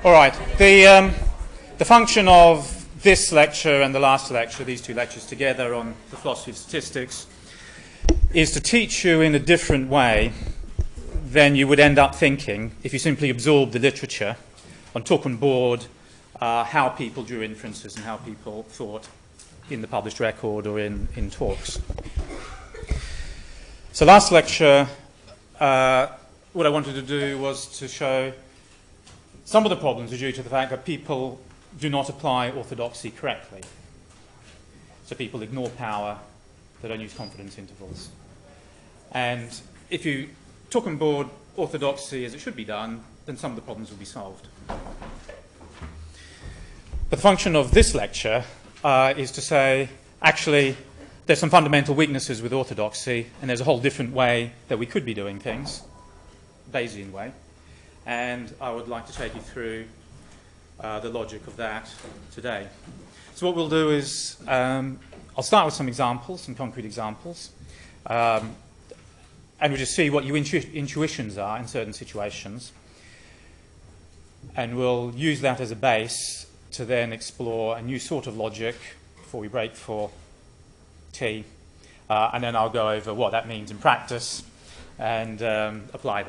All right. The function of this lecture and the last lecture, these two lectures together on the philosophy of statistics, is to teach you in a different way than you would end up thinking if you simply absorbed the literature and took on board how people drew inferences and how people thought in the published record or in talks. So last lecture, what I wanted to do was to show some of the problems are due to the fact that people do not apply orthodoxy correctly. So people ignore power, they don't use confidence intervals. And if you took on board orthodoxy as it should be done, then some of the problems will be solved. But the function of this lecture is to say, actually, there's some fundamental weaknesses with orthodoxy, and there's a whole different way that we could be doing things, Bayesian way. And I would like to take you through the logic of that today. So what we'll do is, I'll start with some examples, some concrete examples, and we'll just see what your intuitions are in certain situations. And we'll use that as a base to then explore a new sort of logic before we break for tea. And then I'll go over what that means in practice and apply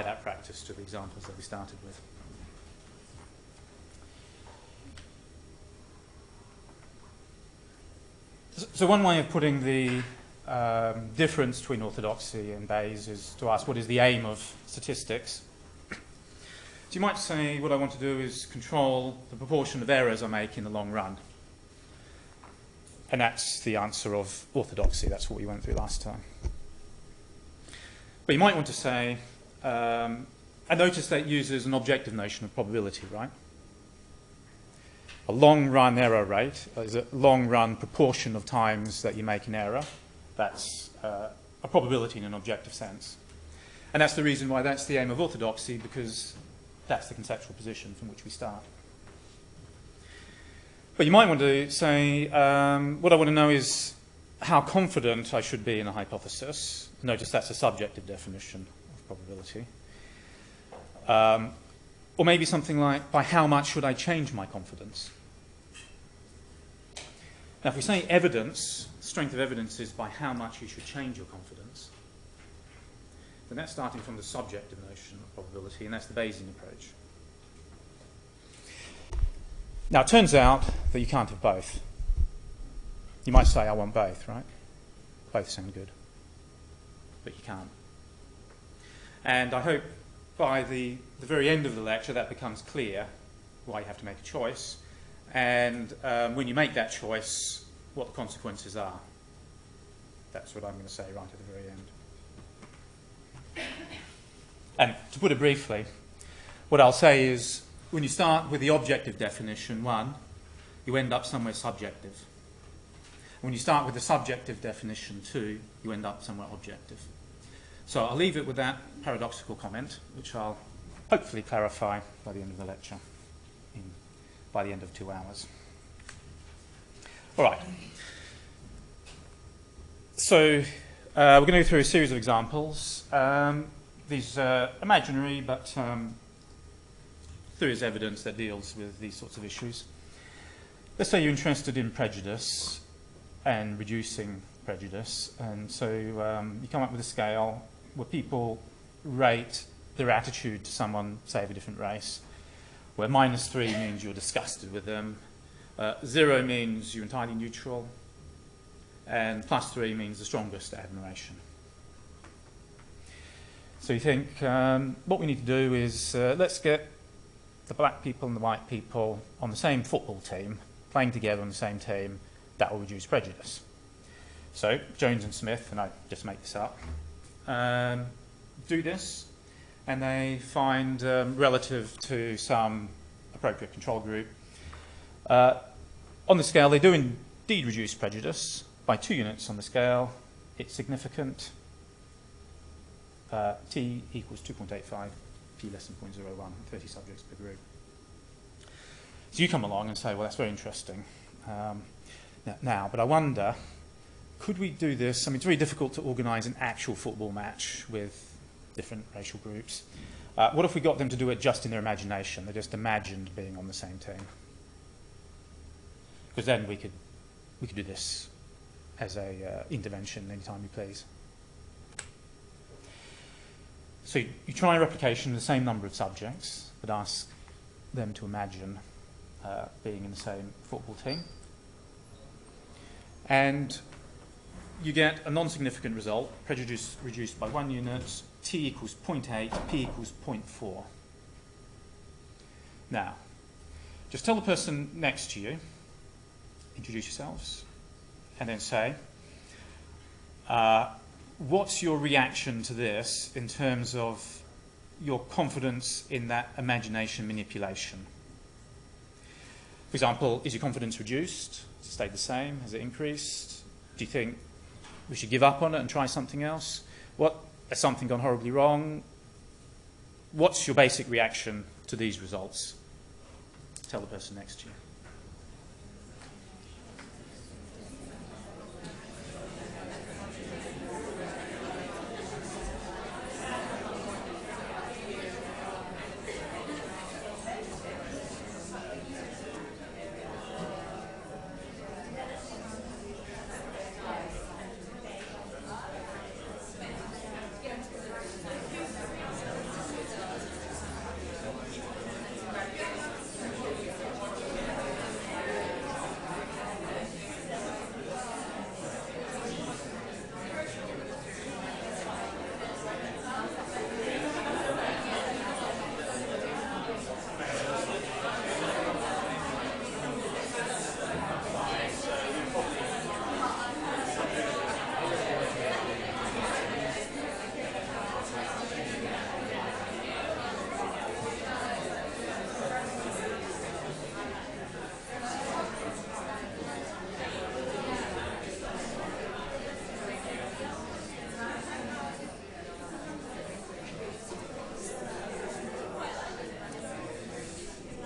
that practice to the examples that we started with. So one way of putting the difference between orthodoxy and Bayes is to ask what is the aim of statistics. So you might say what I want to do is control the proportion of errors I make in the long run. And that's the answer of orthodoxy. That's what we went through last time. But you might want to say, and notice that uses an objective notion of probability, right? A long-run error rate is a long-run proportion of times that you make an error. That's a probability in an objective sense. And that's the reason why that's the aim of orthodoxy, because that's the conceptual position from which we start. But you might want to say, what I want to know is how confident I should be in a hypothesis. Notice that's a subjective definition of probability. Or maybe something like, by how much should I change my confidence? Now, if we say evidence, strength of evidence is by how much you should change your confidence, then that's starting from the subjective notion of probability, and that's the Bayesian approach. Now, it turns out that you can't have both. You might say, I want both, right? Both sound good. But you can't. And I hope by the very end of the lecture that becomes clear why you have to make a choice, and when you make that choice, what the consequences are. That's what I'm going to say right at the very end. And to put it briefly, what I'll say is, when you start with the objective definition, 1, you end up somewhere subjective. When you start with the subjective definition, 2, you end up somewhere objective. So I'll leave it with that paradoxical comment, which I'll hopefully clarify by the end of the lecture, by the end of 2 hours. All right. So we're going to go through a series of examples. These are imaginary, but there is evidence that deals with these sorts of issues. Let's say you're interested in prejudice and reducing prejudice, and so you come up with a scale where people rate their attitude to someone, say, of a different race, where -3 means you're disgusted with them, 0 means you're entirely neutral, and +3 means the strongest admiration. So you think, what we need to do is, let's get the black people and the white people on the same football team, playing together on the same team. That will reduce prejudice. So Jones and Smith, and I just make this up, do this, and they find, relative to some appropriate control group, on the scale they do indeed reduce prejudice by 2 units on the scale. It's significant. T equals 2.85, P less than 0.01, 30 subjects per group. So you come along and say, well, that's very interesting. Now, but I wonder, could we do this? I mean, it's very difficult to organise an actual football match with different racial groups. What if we got them to do it just in their imagination? They just imagined being on the same team. Because then we could do this as a intervention anytime you please. So you try a replication of the same number of subjects, but ask them to imagine being in the same football team. And you get a non-significant result, prejudice reduced by 1 unit, t equals 0.8, p equals 0.4. Now, just tell the person next to you, introduce yourselves, and then say, what's your reaction to this in terms of your confidence in that imagination manipulation? For example, is your confidence reduced? Has it stayed the same? Has it increased? Do you think we should give up on it and try something else? Has something gone horribly wrong? What's your basic reaction to these results? Tell the person next to you.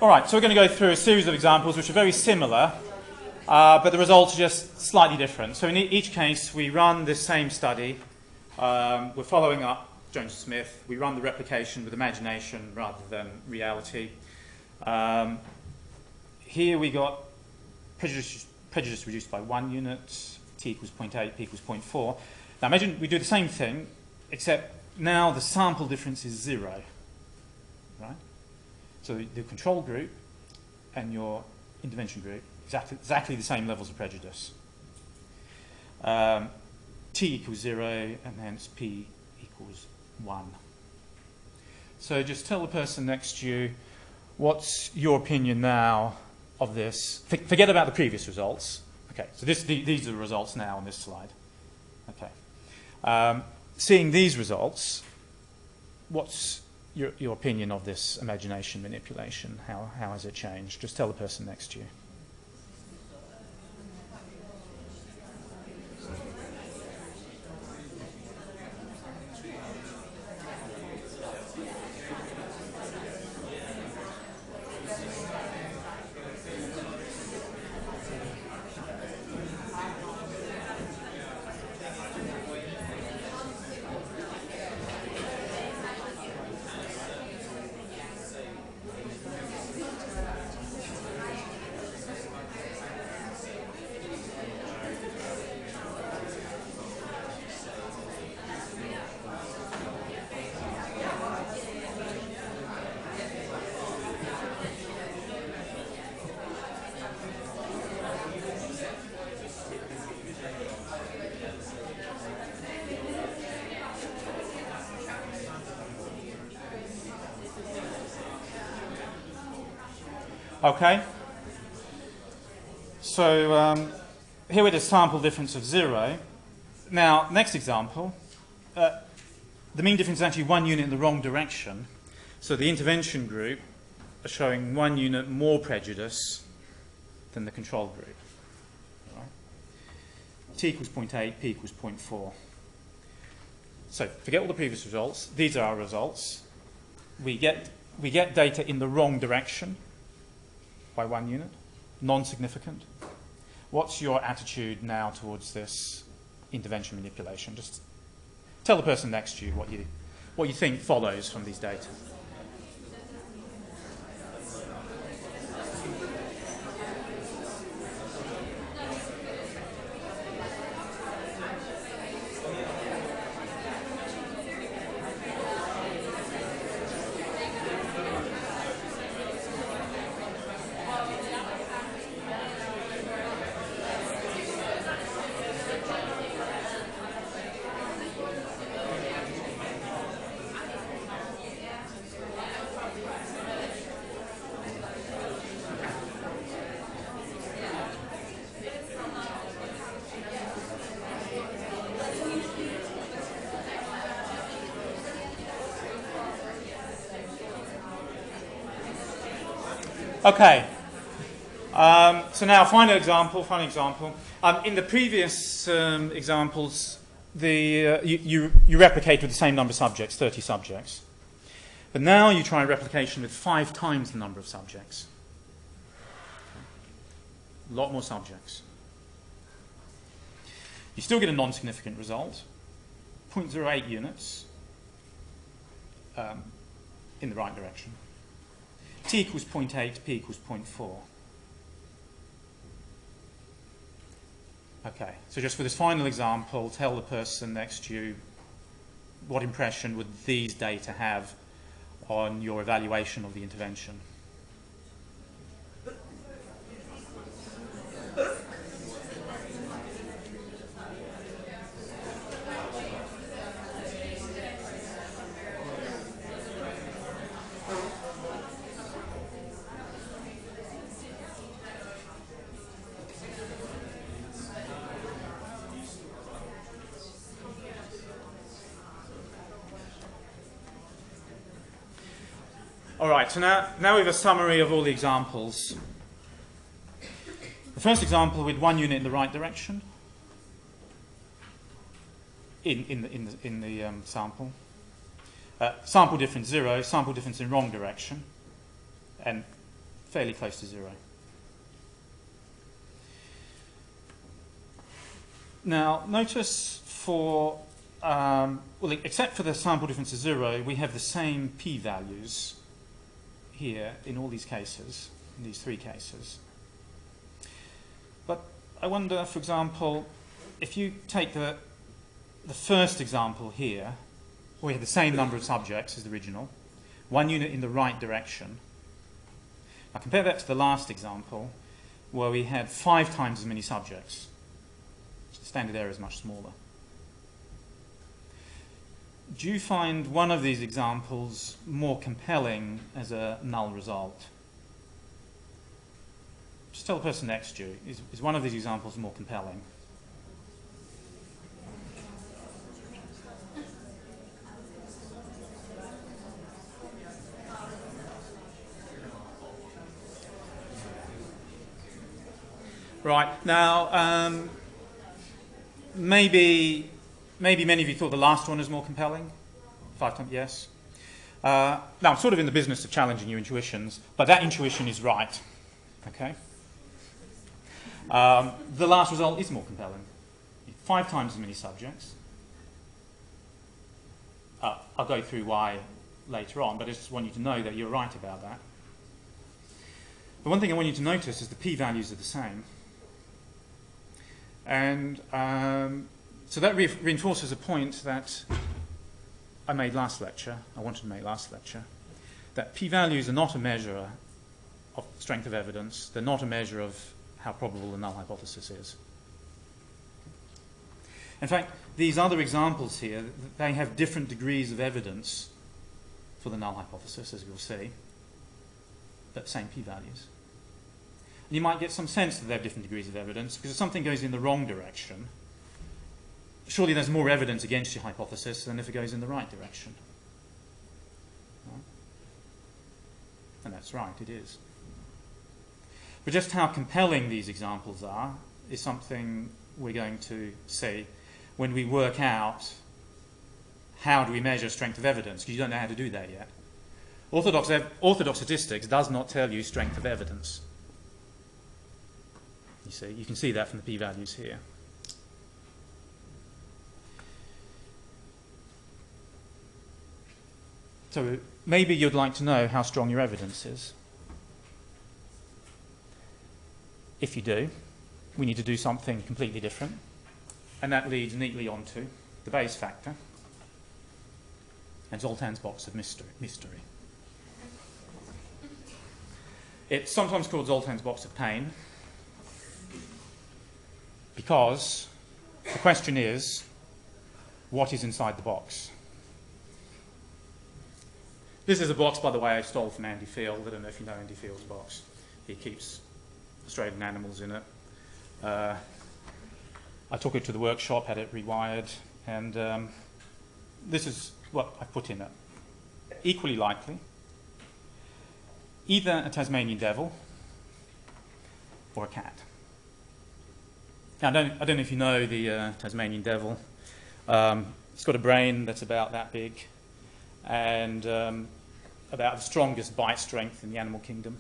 All right, so we're going to go through a series of examples which are very similar, but the results are just slightly different. So in each case, we run this same study. We're following up Jones and Smith. We run the replication with imagination rather than reality. Here we got prejudice reduced by 1 unit, t equals 0.8, p equals 0.4. Now imagine we do the same thing, except now the sample difference is 0, right? So the control group and your intervention group, exactly the same levels of prejudice. T equals 0, and hence P equals 1. So just tell the person next to you, what's your opinion now of this? Forget about the previous results. Okay, so these are the results now on this slide. Okay. Seeing these results, what's your opinion of this imagination manipulation? How has it changed? Just tell the person next to you. Okay, so here we have a sample difference of 0. Now, next example, the mean difference is actually 1 unit in the wrong direction. So the intervention group are showing 1 unit more prejudice than the control group. Right? T equals 0.8, P equals 0.4. So forget all the previous results. These are our results. We get data in the wrong direction by 1 unit, non-significant. What's your attitude now towards this intervention manipulation? Just tell the person next to you what you think follows from these data. Okay. So now, final example. In the previous examples, you replicate with the same number of subjects, 30 subjects. But now you try replication with 5 times the number of subjects. A lot more subjects. You still get a non-significant result, 0.08 units in the right direction. T equals 0.8, P equals 0.4. Okay, so just for this final example, tell the person next to you what impression would these data have on your evaluation of the intervention. All right, so now we have a summary of all the examples. The first example with 1 unit in the right direction in the sample. Sample difference 0, sample difference in wrong direction, and fairly close to 0. Now, notice for, except for the sample difference of 0, we have the same p-values here in all these cases, in these 3 cases. But I wonder, for example, if you take the first example here, where we have the same number of subjects as the original, 1 unit in the right direction. Now compare that to the last example, where we had 5 times as many subjects. The standard error is much smaller. Do you find one of these examples more compelling as a null result? Just tell the person next to you, is one of these examples more compelling? Right, now, maybe many of you thought the last one was more compelling. 5 times, yes. Now, I'm sort of in the business of challenging your intuitions, but that intuition is right. Okay? The last result is more compelling. 5 times as many subjects. I'll go through why later on, but I just want you to know that you're right about that. The one thing I want you to notice is the p-values are the same. And so that reinforces a point that I made last lecture, I wanted to make last lecture, that p-values are not a measure of strength of evidence, they're not a measure of how probable the null hypothesis is. In fact, these other examples here, they have different degrees of evidence for the null hypothesis, as you'll see, but same p-values. And you might get some sense that they have different degrees of evidence, because if something goes in the wrong direction, surely there's more evidence against your hypothesis than if it goes in the right direction. Right? And that's right, it is. But just how compelling these examples are is something we're going to see when we work out how do we measure strength of evidence, because you don't know how to do that yet. Orthodox statistics does not tell you strength of evidence. You see, you can see that from the p-values here. So maybe you'd like to know how strong your evidence is. If you do, we need to do something completely different. And that leads neatly onto the Bayes factor and Zoltan's box of mystery. It's sometimes called Zoltan's box of pain because the question is, what is inside the box? This is a box, by the way, I stole from Andy Field. I don't know if you know Andy Field's box. He keeps Australian animals in it. I took it to the workshop, had it rewired, and this is what I put in it. Equally likely, either a Tasmanian devil or a cat. Now, I don't know if you know the Tasmanian devil. It's got a brain that's about that big and about the strongest bite strength in the animal kingdom.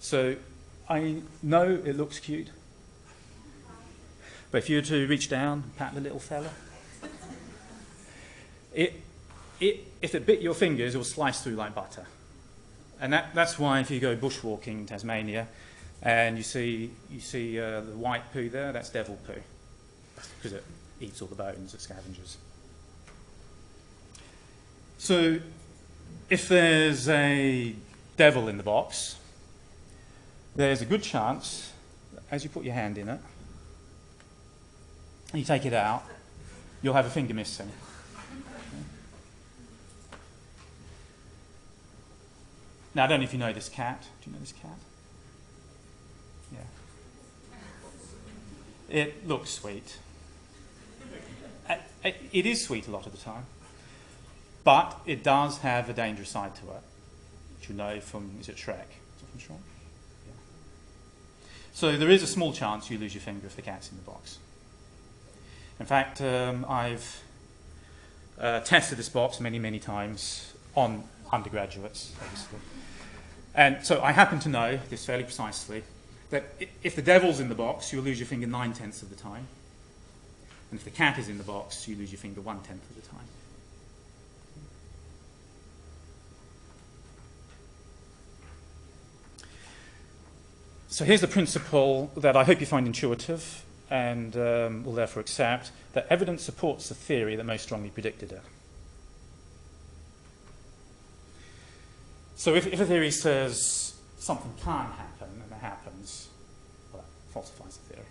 So I know it looks cute, but if you were to reach down and pat the little fella, if it bit your fingers, it will slice through like butter. And that's why if you go bushwalking in Tasmania and you see the white poo there, that's devil poo, because it eats all the bones, it scavengers. So if there's a devil in the box, there's a good chance, as you put your hand in it, and you take it out, you'll have a finger missing. Now, I don't know if you know this cat. Do you know this cat? Yeah. It looks sweet. It is sweet a lot of the time. But it does have a dangerous side to it, which you know from, is it Shrek? Is it from Shrek? Yeah. So there is a small chance you lose your finger if the cat's in the box. In fact, I've tested this box many, many times on undergraduates, obviously. And so I happen to know this fairly precisely, that if the devil's in the box, you'll lose your finger 9/10 of the time. And if the cat is in the box, you lose your finger 1/10 of the time. So here's the principle that I hope you find intuitive and will therefore accept, that evidence supports the theory that most strongly predicted it. So if a theory says something can't happen and it happens, well, that falsifies the theory.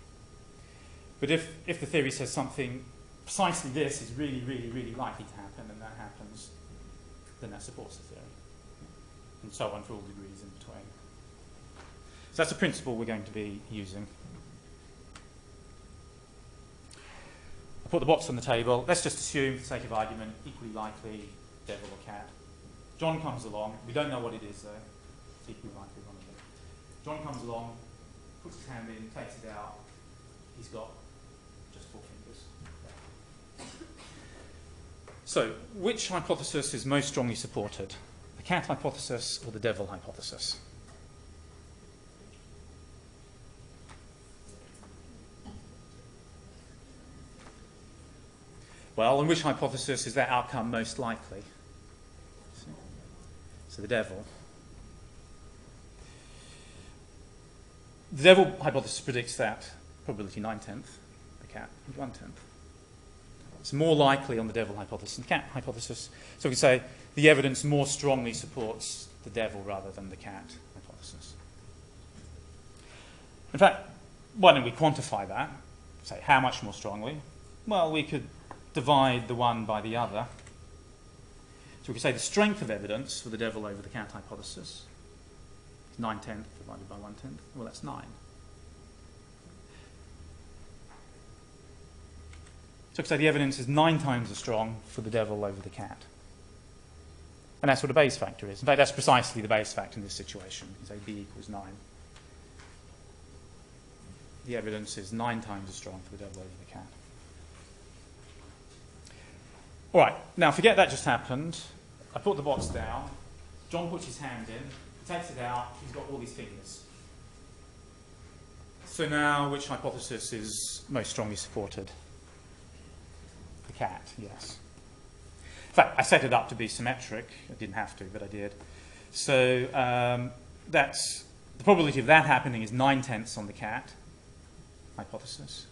But if the theory says something, precisely this is really, really, really likely to happen and that happens, then that supports the theory. And so on for all degrees in between. So that's a principle we're going to be using. I put the box on the table. Let's just assume, for the sake of argument, equally likely devil or cat. John comes along. We don't know what it is, though. It's equally likely one of them. John comes along, puts his hand in, takes it out. He's got just 4 fingers. So, which hypothesis is most strongly supported? The cat hypothesis or the devil hypothesis? Well, and which hypothesis is that outcome most likely? So the devil. The devil hypothesis predicts that probability 9/10, the cat 1/10. It's more likely on the devil hypothesis than the cat hypothesis. So we can say the evidence more strongly supports the devil rather than the cat hypothesis. In fact, why don't we quantify that? Say how much more strongly? Well, we could divide the one by the other. So we can say the strength of evidence for the devil over the cat hypothesis is 9/10 divided by 1/10. Well, that's 9. So we can say the evidence is 9 times as strong for the devil over the cat. And that's what a Bayes factor is. In fact, that's precisely the Bayes factor in this situation. You can say B equals 9. The evidence is 9 times as strong for the devil over the cat. All right, now forget that just happened. I put the box down. John puts his hand in, takes it out, he's got all these fingers. So now, which hypothesis is most strongly supported? The cat, yes. In fact, I set it up to be symmetric. I didn't have to, but I did. So that's the probability of that happening is 9/10 on the cat hypothesis,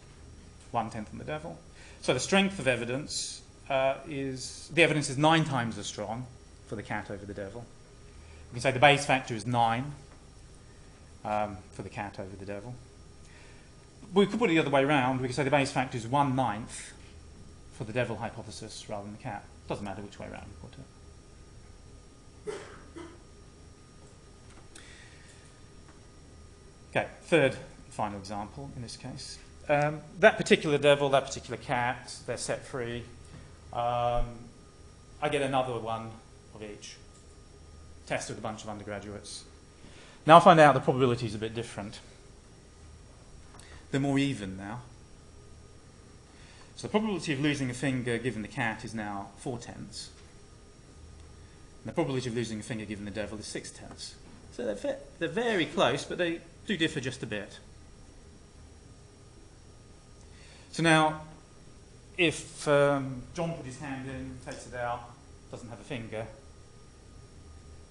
1/10 on the devil. So the strength of evidence the evidence is 9 times as strong for the cat over the devil. We can say the Bayes factor is 9 for the cat over the devil. We could put it the other way around. We could say the Bayes factor is 1/9 for the devil hypothesis rather than the cat. Doesn't matter which way around you put it. Okay, third final example in this case. That particular devil, that particular cat, they're set free. I get another one of each. Test with a bunch of undergraduates. Now I find out the probability is a bit different. They're more even now. So the probability of losing a finger given the cat is now 4/10. And the probability of losing a finger given the devil is 6/10. So they're very close, but they do differ just a bit. So now, if John put his hand in, takes it out, doesn't have a finger,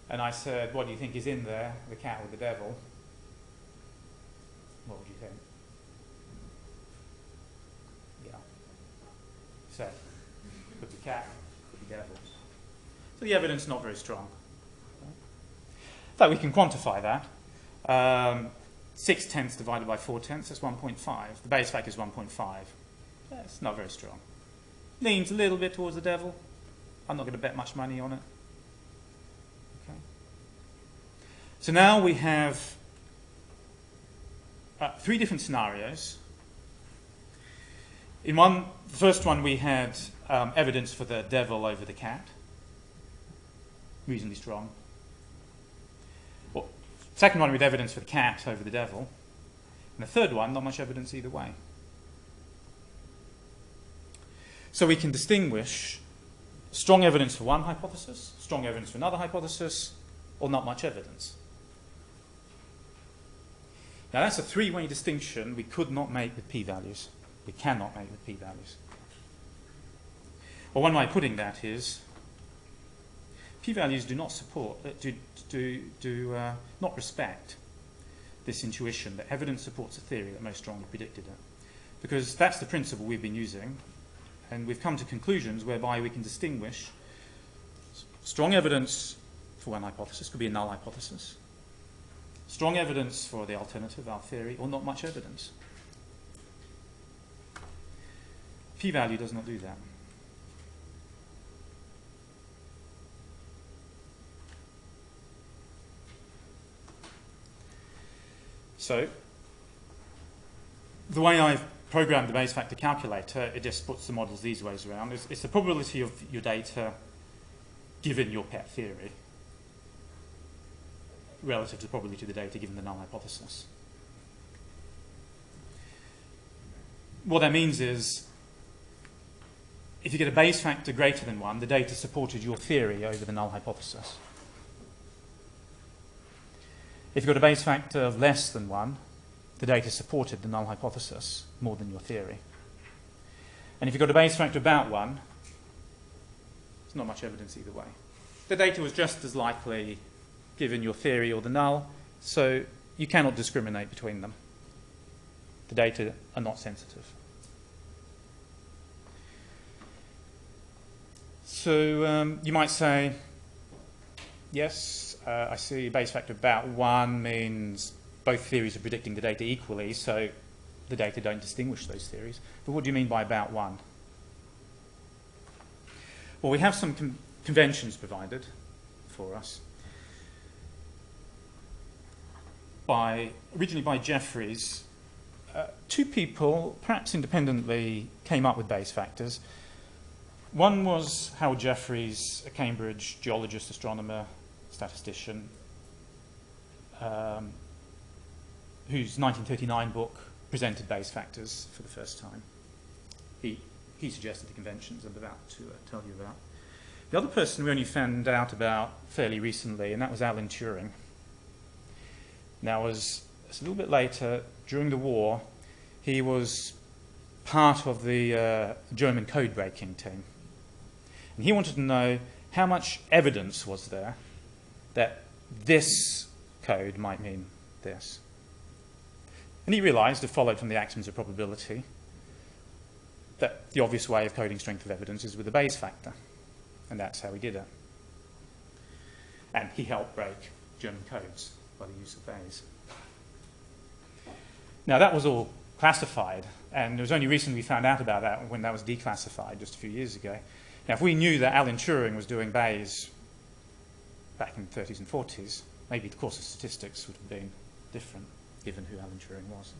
and I said, what do you think is in there, the cat or the devil? What would you think? Yeah. So, could be cat, could be devil. So the evidence is not very strong. In fact, we can quantify that. 6/10 divided by 4/10, that's 1.5. The Bayes factor is 1.5. That's not very strong. Leans a little bit towards the devil. I'm not going to bet much money on it. Okay. So now we have 3 different scenarios. In the first one we had evidence for the devil over the cat. Reasonably strong. Well, second one with evidence for the cat over the devil. And the third one, not much evidence either way. So we can distinguish strong evidence for one hypothesis, strong evidence for another hypothesis, or not much evidence. Now that's a 3-way distinction we could not make with p-values. We cannot make with p-values. Well, one way of putting that is p-values do not support, not respect this intuition that evidence supports a theory that most strongly predicted it. Because that's the principle we've been using, and we've come to conclusions whereby we can distinguish strong evidence for one hypothesis, could be a null hypothesis, strong evidence for the alternative, our theory, or not much evidence. P-value does not do that. So, the way I've programmed the Bayes factor calculator, it just puts the models these ways around. It's the probability of your data given your pet theory relative to the probability of the data given the null hypothesis. What that means is, if you get a Bayes factor greater than 1, the data supported your theory over the null hypothesis. If you've got a Bayes factor of less than 1, the data supported the null hypothesis more than your theory. And if you've got a Bayes factor about 1, there's not much evidence either way. The data was just as likely given your theory or the null, so you cannot discriminate between them. The data are not sensitive. So you might say, yes, I see Bayes factor about 1 means both theories are predicting the data equally, so the data don't distinguish those theories. But what do you mean by about 1? Well, we have some conventions provided for us. Originally by Jeffreys, 2 people, perhaps independently, came up with Bayes factors. One was Howard Jeffreys, a Cambridge geologist, astronomer, statistician, whose 1939 book presented Bayes factors for the first time. He suggested the conventions I'm about to tell you about. The other person we only found out about fairly recently, and that was Alan Turing. Now, it's a little bit later, during the war, he was part of the German code-breaking team. And he wanted to know how much evidence was there that this code might mean this. And he realized, it followed from the axioms of probability, that the obvious way of coding strength of evidence is with the Bayes factor. And that's how he did it. And he helped break German codes by the use of Bayes. Now, that was all classified, and it was only recently we found out about that when that was declassified just a few years ago. Now, if we knew that Alan Turing was doing Bayes back in the 30s and 40s, maybe the course of statistics would have been different, given who Alan Turing was.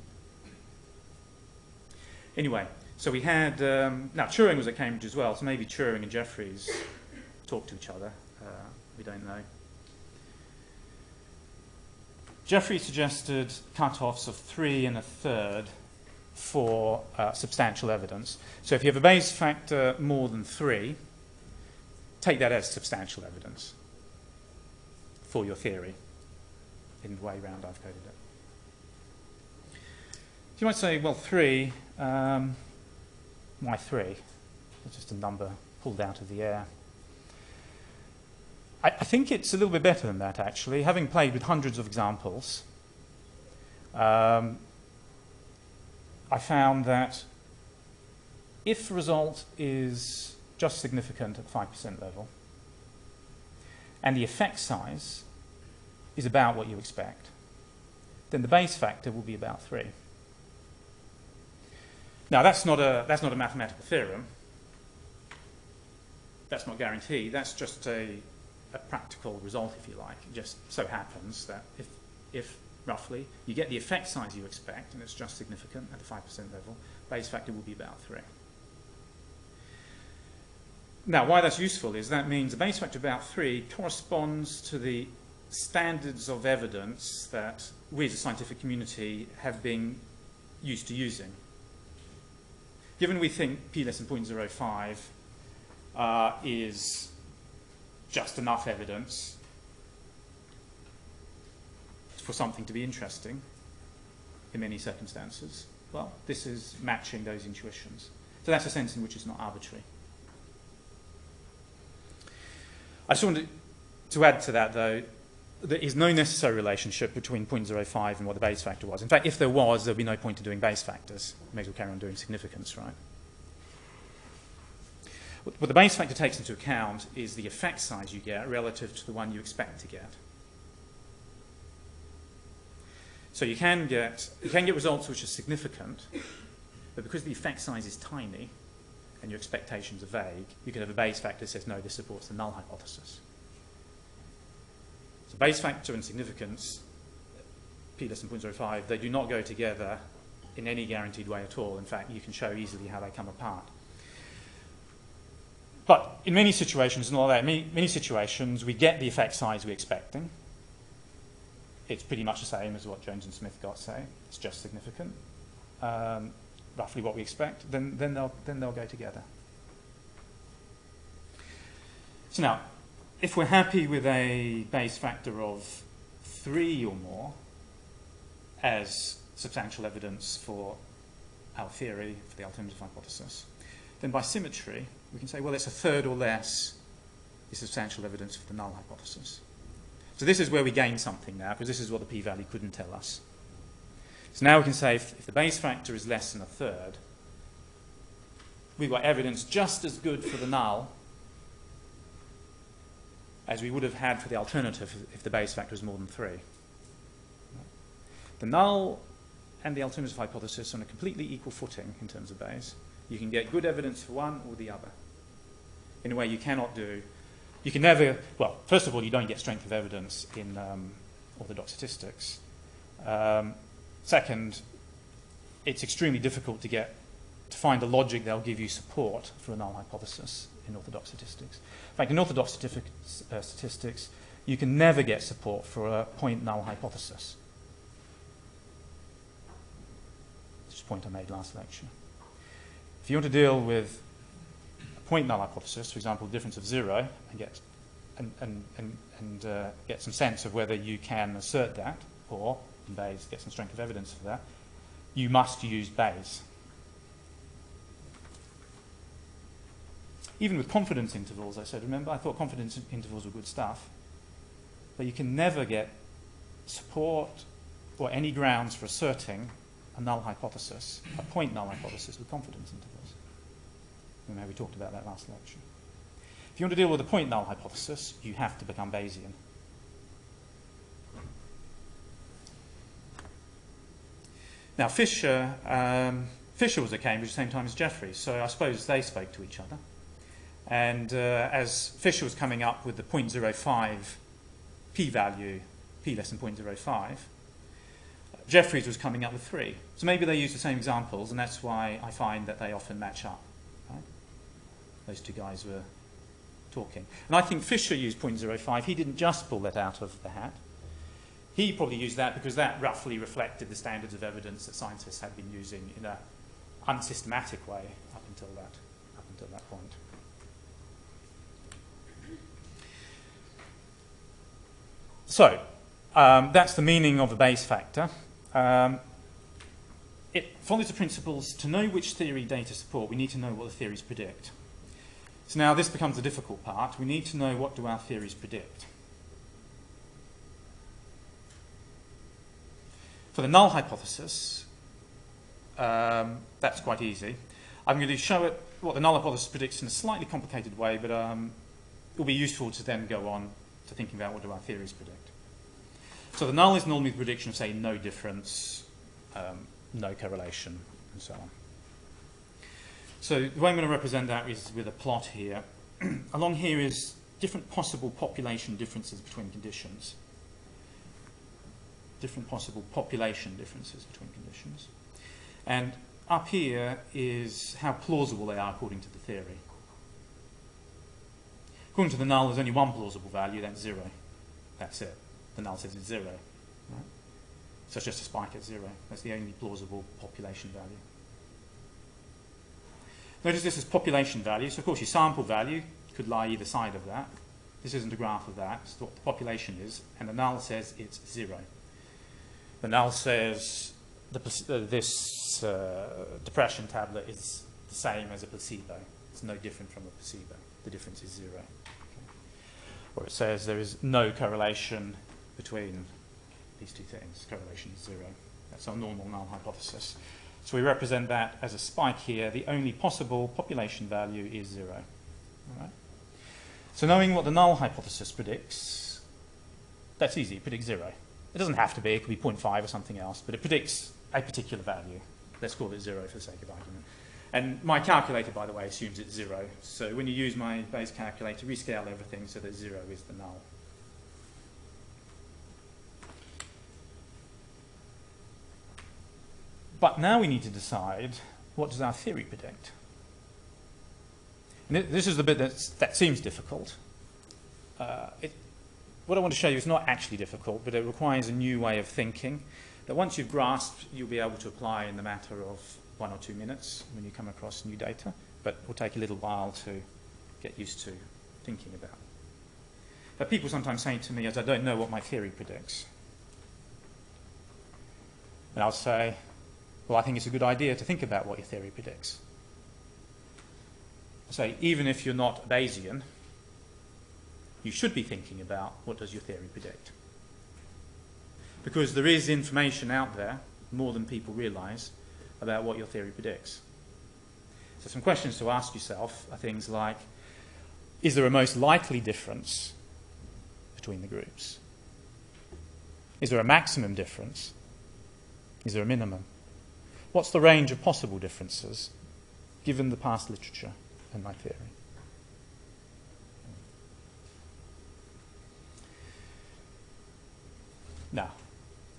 Anyway, so we had... now, Turing was at Cambridge as well, so maybe Turing and Jeffreys talked to each other. We don't know. Jeffrey suggested cut-offs of 3 1/3 for substantial evidence. So if you have a Bayes factor more than 3, take that as substantial evidence for your theory in the way round I've coded it. So you might say, well, 3, why 3? It's just a number pulled out of the air. I think it's a little bit better than that, actually. Having played with hundreds of examples, I found that if the result is just significant at the 5% level, and the effect size is about what you expect, then the Bayes factor will be about 3. Now, that's not a mathematical theorem. That's not guaranteed. That's just a practical result, if you like. It just so happens that if roughly you get the effect size you expect, and it's just significant at the 5% level, Bayes factor will be about 3. Now, why that's useful is that means the Bayes factor of about 3 corresponds to the standards of evidence that we as a scientific community have been used to using. Given we think p less than 0.05 is just enough evidence for something to be interesting in many circumstances, well, this is matching those intuitions. So that's a sense in which it's not arbitrary. I just wanted to add to that, though, there is no necessary relationship between 0.05 and what the Bayes factor was. In fact, if there was, there would be no point in doing Bayes factors. You may as well carry on doing significance, right? What the Bayes factor takes into account is the effect size you get relative to the one you expect to get. So you can get results which are significant, but because the effect size is tiny and your expectations are vague, you can have a Bayes factor that says, no, this supports the null hypothesis. So Bayes factor and significance, p less than 0.05, they do not go together in any guaranteed way at all. In fact, you can show easily how they come apart. But in many situations, and all that, many situations, we get the effect size we're expecting. It's pretty much the same as what Jones and Smith got, say. It's just significant, roughly what we expect. Then they'll go together. So now, if we're happy with a Bayes factor of 3 or more as substantial evidence for our theory, for the alternative hypothesis, then by symmetry, we can say, well, it's 1/3 or less is substantial evidence for the null hypothesis. So this is where we gain something now, because this is what the p-value couldn't tell us. So now we can say if the Bayes factor is less than 1/3, we've got evidence just as good for the null as we would have had for the alternative if the Bayes factor is more than 3. The null and the alternative hypothesis are on a completely equal footing in terms of Bayes. You can get good evidence for one or the other in a way you cannot do. You can never, well, first of all, you don't get strength of evidence in orthodox statistics. Second, it's extremely difficult to find a logic that will give you support for a null hypothesis in orthodox statistics. In fact, in orthodox statistics, you can never get support for a point null hypothesis. This is a point I made last lecture. If you want to deal with a point null hypothesis, for example, the difference of 0, and get some sense of whether you can assert that, or in Bayes get some strength of evidence for that, you must use Bayes. Even with confidence intervals, I said, remember, I thought confidence intervals were good stuff, but you can never get support or any grounds for asserting a null hypothesis, a point null hypothesis with confidence intervals. Remember, we talked about that last lecture. If you want to deal with a point null hypothesis, you have to become Bayesian. Now, Fisher was at Cambridge at the same time as Jeffrey, so I suppose they spoke to each other. And as Fisher was coming up with the 0.05 p-value, p less than 0.05, Jeffries was coming up with 3. So maybe they used the same examples, and that's why I find that they often match up. Right? Those two guys were talking. And I think Fisher used 0.05. He didn't just pull that out of the hat. He probably used that because that roughly reflected the standards of evidence that scientists had been using in an unsystematic way up until that point. So, that's the meaning of the Bayes factor. It follows the principles: to know which theory data support, we need to know what the theories predict. So now this becomes the difficult part. We need to know, what do our theories predict? For the null hypothesis, that's quite easy. I'm going to show it what the null hypothesis predicts in a slightly complicated way, but it will be useful to then go on to thinking about what do our theories predict. So the null is normally the prediction of, say, no difference, no correlation, and so on. So the way I'm going to represent that is with a plot here. Along here is different possible population differences between conditions. Different possible population differences between conditions. And up here is how plausible they are according to the theory. According to the null, there's only one plausible value, that's 0. That's it. The null says it's 0. Right? So it's just a spike at 0. That's the only plausible population value. Notice this is population value, so of course your sample value could lie either side of that. This isn't a graph of that, it's what the population is, and the null says it's 0. The null says this depression tablet is the same as a placebo. It's no different from a placebo. The difference is 0. Okay. Or it says there is no correlation between these two things. Correlation is 0. That's our normal null hypothesis. So we represent that as a spike here. The only possible population value is 0. All right? So knowing what the null hypothesis predicts, that's easy. It predicts 0. It doesn't have to be. It could be 0.5 or something else, but it predicts a particular value. Let's call it 0 for the sake of argument. And my calculator, by the way, assumes it's 0. So when you use my Bayes calculator, rescale everything so that 0 is the null. But now we need to decide, what does our theory predict? And this is the bit that seems difficult. What I want to show you is not actually difficult, but it requires a new way of thinking that once you've grasped, you'll be able to apply in the matter of 1 or 2 minutes when you come across new data, but it will take a little while to get used to thinking about. But people sometimes say to me, as I don't know what my theory predicts. And I'll say, well, I think it's a good idea to think about what your theory predicts. I say, even if you're not Bayesian, you should be thinking about what does your theory predict. Because there is information out there, more than people realize, about what your theory predicts. So some questions to ask yourself are things like, is there a most likely difference between the groups? Is there a maximum difference? Is there a minimum? What's the range of possible differences given the past literature and my theory? Now,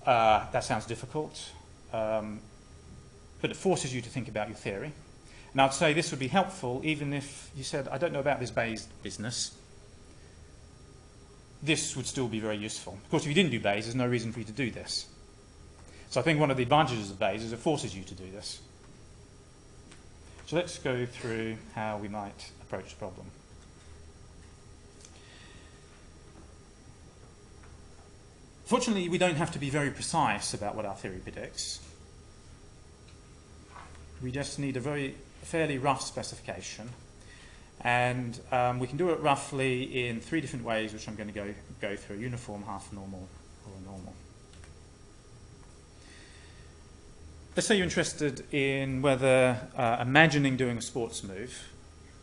that sounds difficult, but it forces you to think about your theory. And I'd say this would be helpful even if you said, I don't know about this Bayes business. This would still be very useful. Of course, if you didn't do Bayes, there's no reason for you to do this. So I think one of the advantages of Bayes is it forces you to do this. So let's go through how we might approach the problem. Fortunately, we don't have to be very precise about what our theory predicts. We just need a fairly rough specification. And we can do it roughly in 3 different ways, which I'm going to go through: uniform, half normal, or normal. Let's say you're interested in whether imagining doing a sports move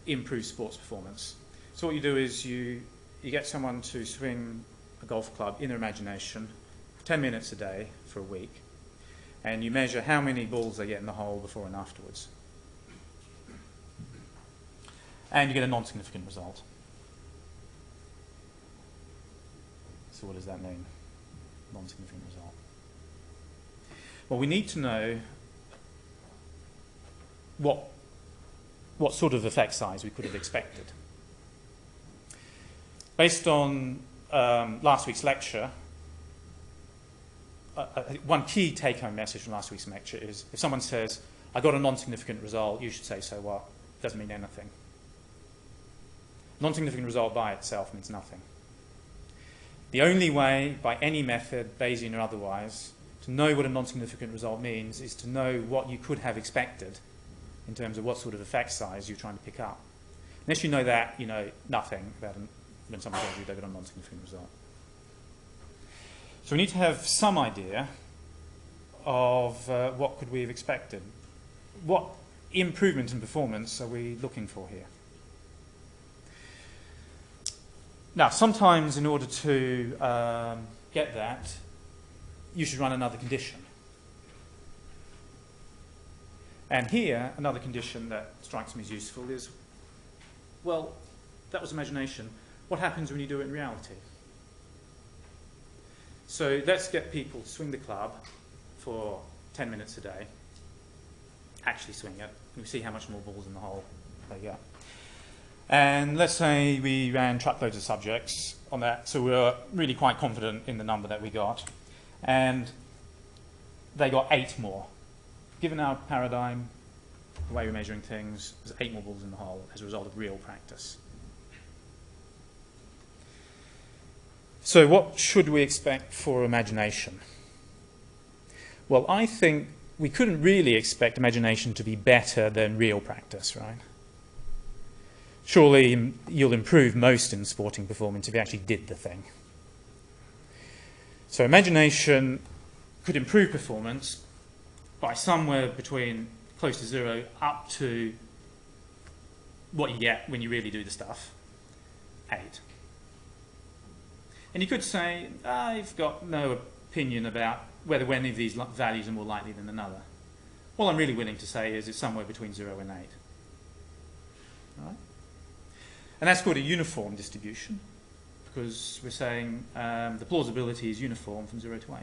improves sports performance. So what you do is you get someone to swing a golf club in their imagination for 10 minutes a day for a week, and you measure how many balls they get in the hole before and afterwards. And you get a non-significant result. So what does that mean? Non-significant result. Well, we need to know what sort of effect size we could have expected. Based on last week's lecture, one key take-home message from last week's lecture is if someone says, I got a non-significant result, you should say, so what? It doesn't mean anything. Non-significant result by itself means nothing. The only way, by any method, Bayesian or otherwise, to know what a non-significant result means is to know what you could have expected in terms of what sort of effect size you're trying to pick up. Unless you know that, you know nothing about when someone tells you they've got a non-significant result. So we need to have some idea of what could we have expected. What improvement in performance are we looking for here? Now, sometimes in order to get that, you should run another condition. And here, another condition that strikes me as useful is, well, that was imagination. What happens when you do it in reality? So let's get people to swing the club for 10 minutes a day. Actually swing it. And we see how much more balls in the hole. There you go. And let's say we ran truckloads of subjects on that, so we were really quite confident in the number that we got. And they got 8 more. Given our paradigm, the way we're measuring things, there's 8 more balls in the hole as a result of real practice. So what should we expect for imagination? Well, I think we couldn't really expect imagination to be better than real practice, right? Surely you'll improve most in sporting performance if you actually did the thing. So imagination could improve performance by somewhere between close to 0 up to what you get when you really do the stuff, 8. And you could say, I've got no opinion about whether any of these values are more likely than another. All I'm really willing to say is it's somewhere between 0 and 8. All right? And that's called a uniform distribution, because we're saying the plausibility is uniform from 0 to 8.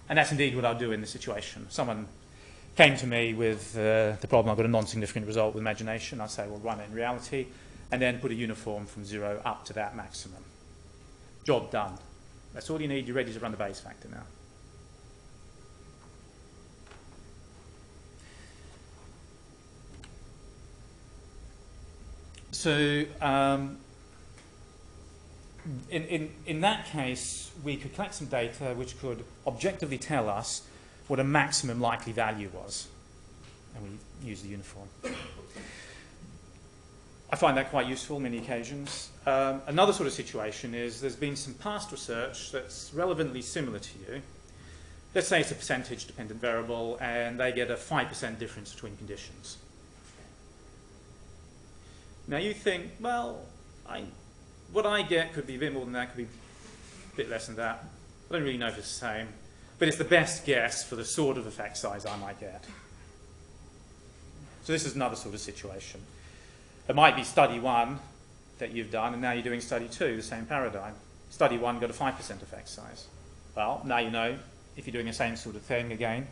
And that's indeed what I'll do in this situation. Someone came to me with the problem, I've got a non-significant result with imagination. I'd say, well, run it in reality, and then put a uniform from 0 up to that maximum. Job done. That's all you need. You're ready to run the Bayes factor now. So in that case, we could collect some data which could objectively tell us what a maximum likely value was. And we use the uniform. I find that quite useful on many occasions. Another sort of situation is there's been some past research that's relevantly similar to you. Let's say it's a percentage-dependent variable, and they get a 5% difference between conditions. Now you think, well, what I get could be a bit more than that, could be a bit less than that. I don't really know if it's the same, but it's the best guess for the sort of effect size I might get. So this is another sort of situation. It might be study 1 that you've done, and now you're doing study 2, the same paradigm. Study 1 got a 5% effect size. Well, now you know, if you're doing the same sort of thing again,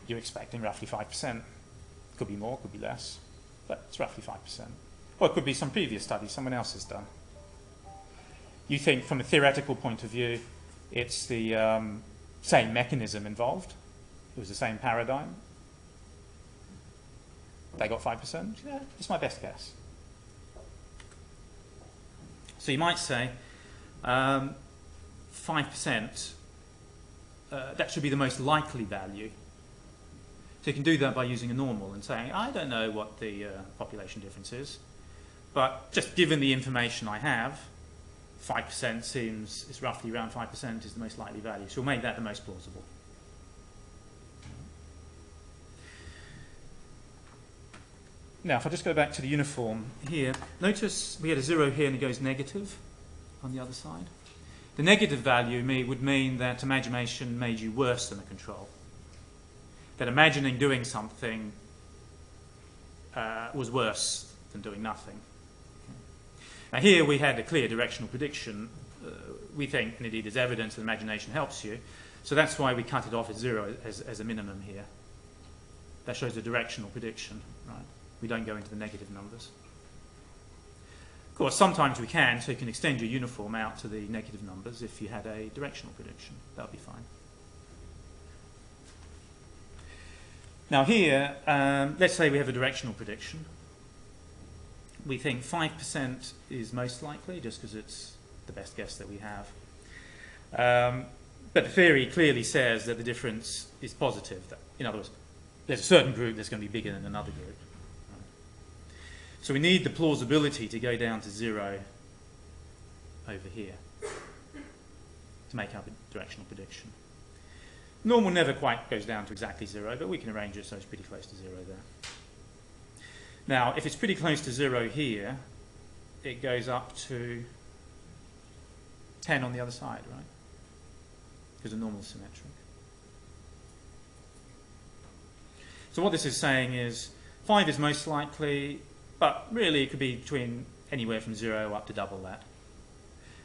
you're expecting roughly 5%. Could be more, could be less, but it's roughly 5%. Or it could be some previous study someone else has done. You think from a theoretical point of view, it's the same mechanism involved. It was the same paradigm. They got 5%. Yeah, it's my best guess. So you might say 5%, that should be the most likely value. So you can do that by using a normal and saying, I don't know what the population difference is, but just given the information I have, 5% seems, it's roughly around 5% is the most likely value. So we'll make that the most plausible. Now, if I just go back to the uniform here, notice we had a 0 here and it goes negative on the other side. The negative value would mean that imagination made you worse than a control. That imagining doing something was worse than doing nothing. Now here we had a clear directional prediction. We think, and indeed there's evidence that imagination helps you. So that's why we cut it off at 0 as a minimum here. That shows a directional prediction, right? We don't go into the negative numbers. Of course, sometimes we can, so you can extend your uniform out to the negative numbers if you had a directional prediction. That would be fine. Now here, let's say we have a directional prediction. We think 5% is most likely, just because it's the best guess that we have. But the theory clearly says that the difference is positive. In other words, there's a certain group that's going to be bigger than another group. So we need the plausibility to go down to 0 over here to make our directional prediction. Normal never quite goes down to exactly 0, but we can arrange it so it's pretty close to 0 there. Now, if it's pretty close to 0 here, it goes up to 10 on the other side, right? Because the normal is symmetric. So what this is saying is 5 is most likely, but really it could be between anywhere from 0 up to double that.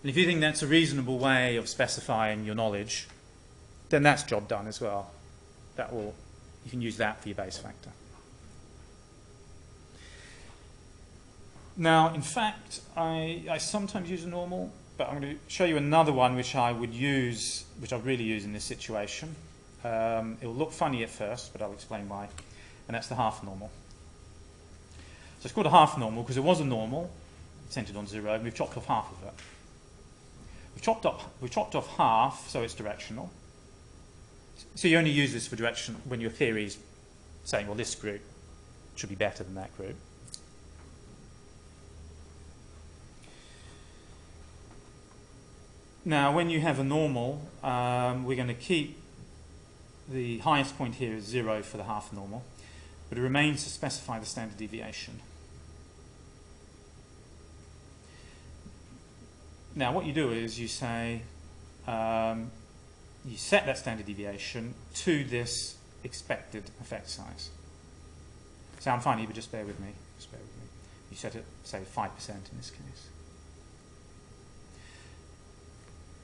And if you think that's a reasonable way of specifying your knowledge, then that's job done as well. You can use that for your base factor. Now, in fact, I sometimes use a normal, but I'm going to show you another one which I would use, which I really use in this situation. It will look funny at first, but I'll explain why. And that's the half normal. So it's called a half normal because it was a normal, centered on 0, and we've chopped off half of it. We've chopped off half, so it's directional. So you only use this for direction when your theory is saying, well, this group should be better than that group. Now, when you have a normal, we're going to keep the highest point here as 0 for the half normal, but it remains to specify the standard deviation. Now, what you do is you say, you set that standard deviation to this expected effect size. Sound funny, but just bear with me. Just bear with me. You set it, say, 5% in this case.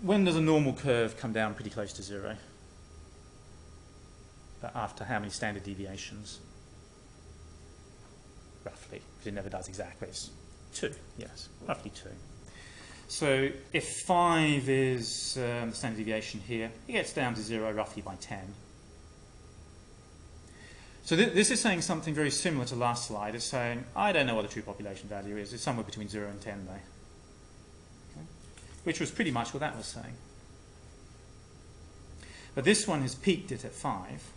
When does a normal curve come down pretty close to 0? After how many standard deviations? Roughly, because it never does exactly. It's 2, yes, roughly 2. So if 5 is the standard deviation here, it gets down to 0 roughly by 10. So this is saying something very similar to last slide. It's saying, I don't know what the true population value is. It's somewhere between 0 and 10 there. Okay? Which was pretty much what that was saying. But this one has peaked it at 5.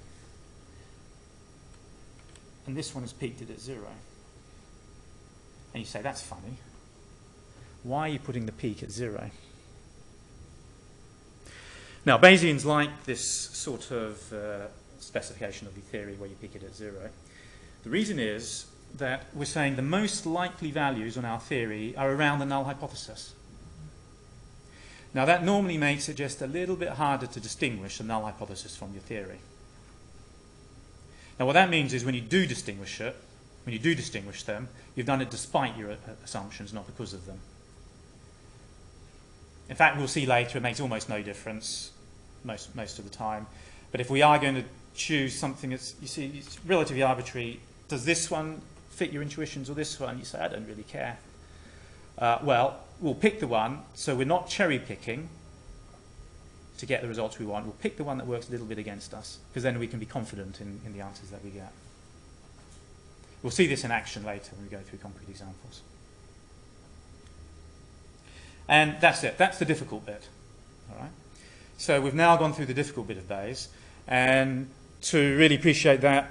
And this one has peaked it at 0. And you say, that's funny. Why are you putting the peak at 0? Now, Bayesians like this sort of specification of the theory where you peak it at 0. The reason is that we're saying the most likely values on our theory are around the null hypothesis. Now, that normally makes it just a little bit harder to distinguish the null hypothesis from your theory. Now, what that means is when you do distinguish them, you've done it despite your assumptions, not because of them. In fact, we'll see later it makes almost no difference most of the time. But if we are going to choose something that's, you see, it's relatively arbitrary, does this one fit your intuitions or this one? You say, I don't really care. Well, we'll pick the one, so we're not cherry picking to get the results we want. We'll pick the one that works a little bit against us, because then we can be confident in the answers that we get. We'll see this in action later when we go through concrete examples. And that's it. That's the difficult bit. All right. So we've now gone through the difficult bit of Bayes, and to really appreciate that,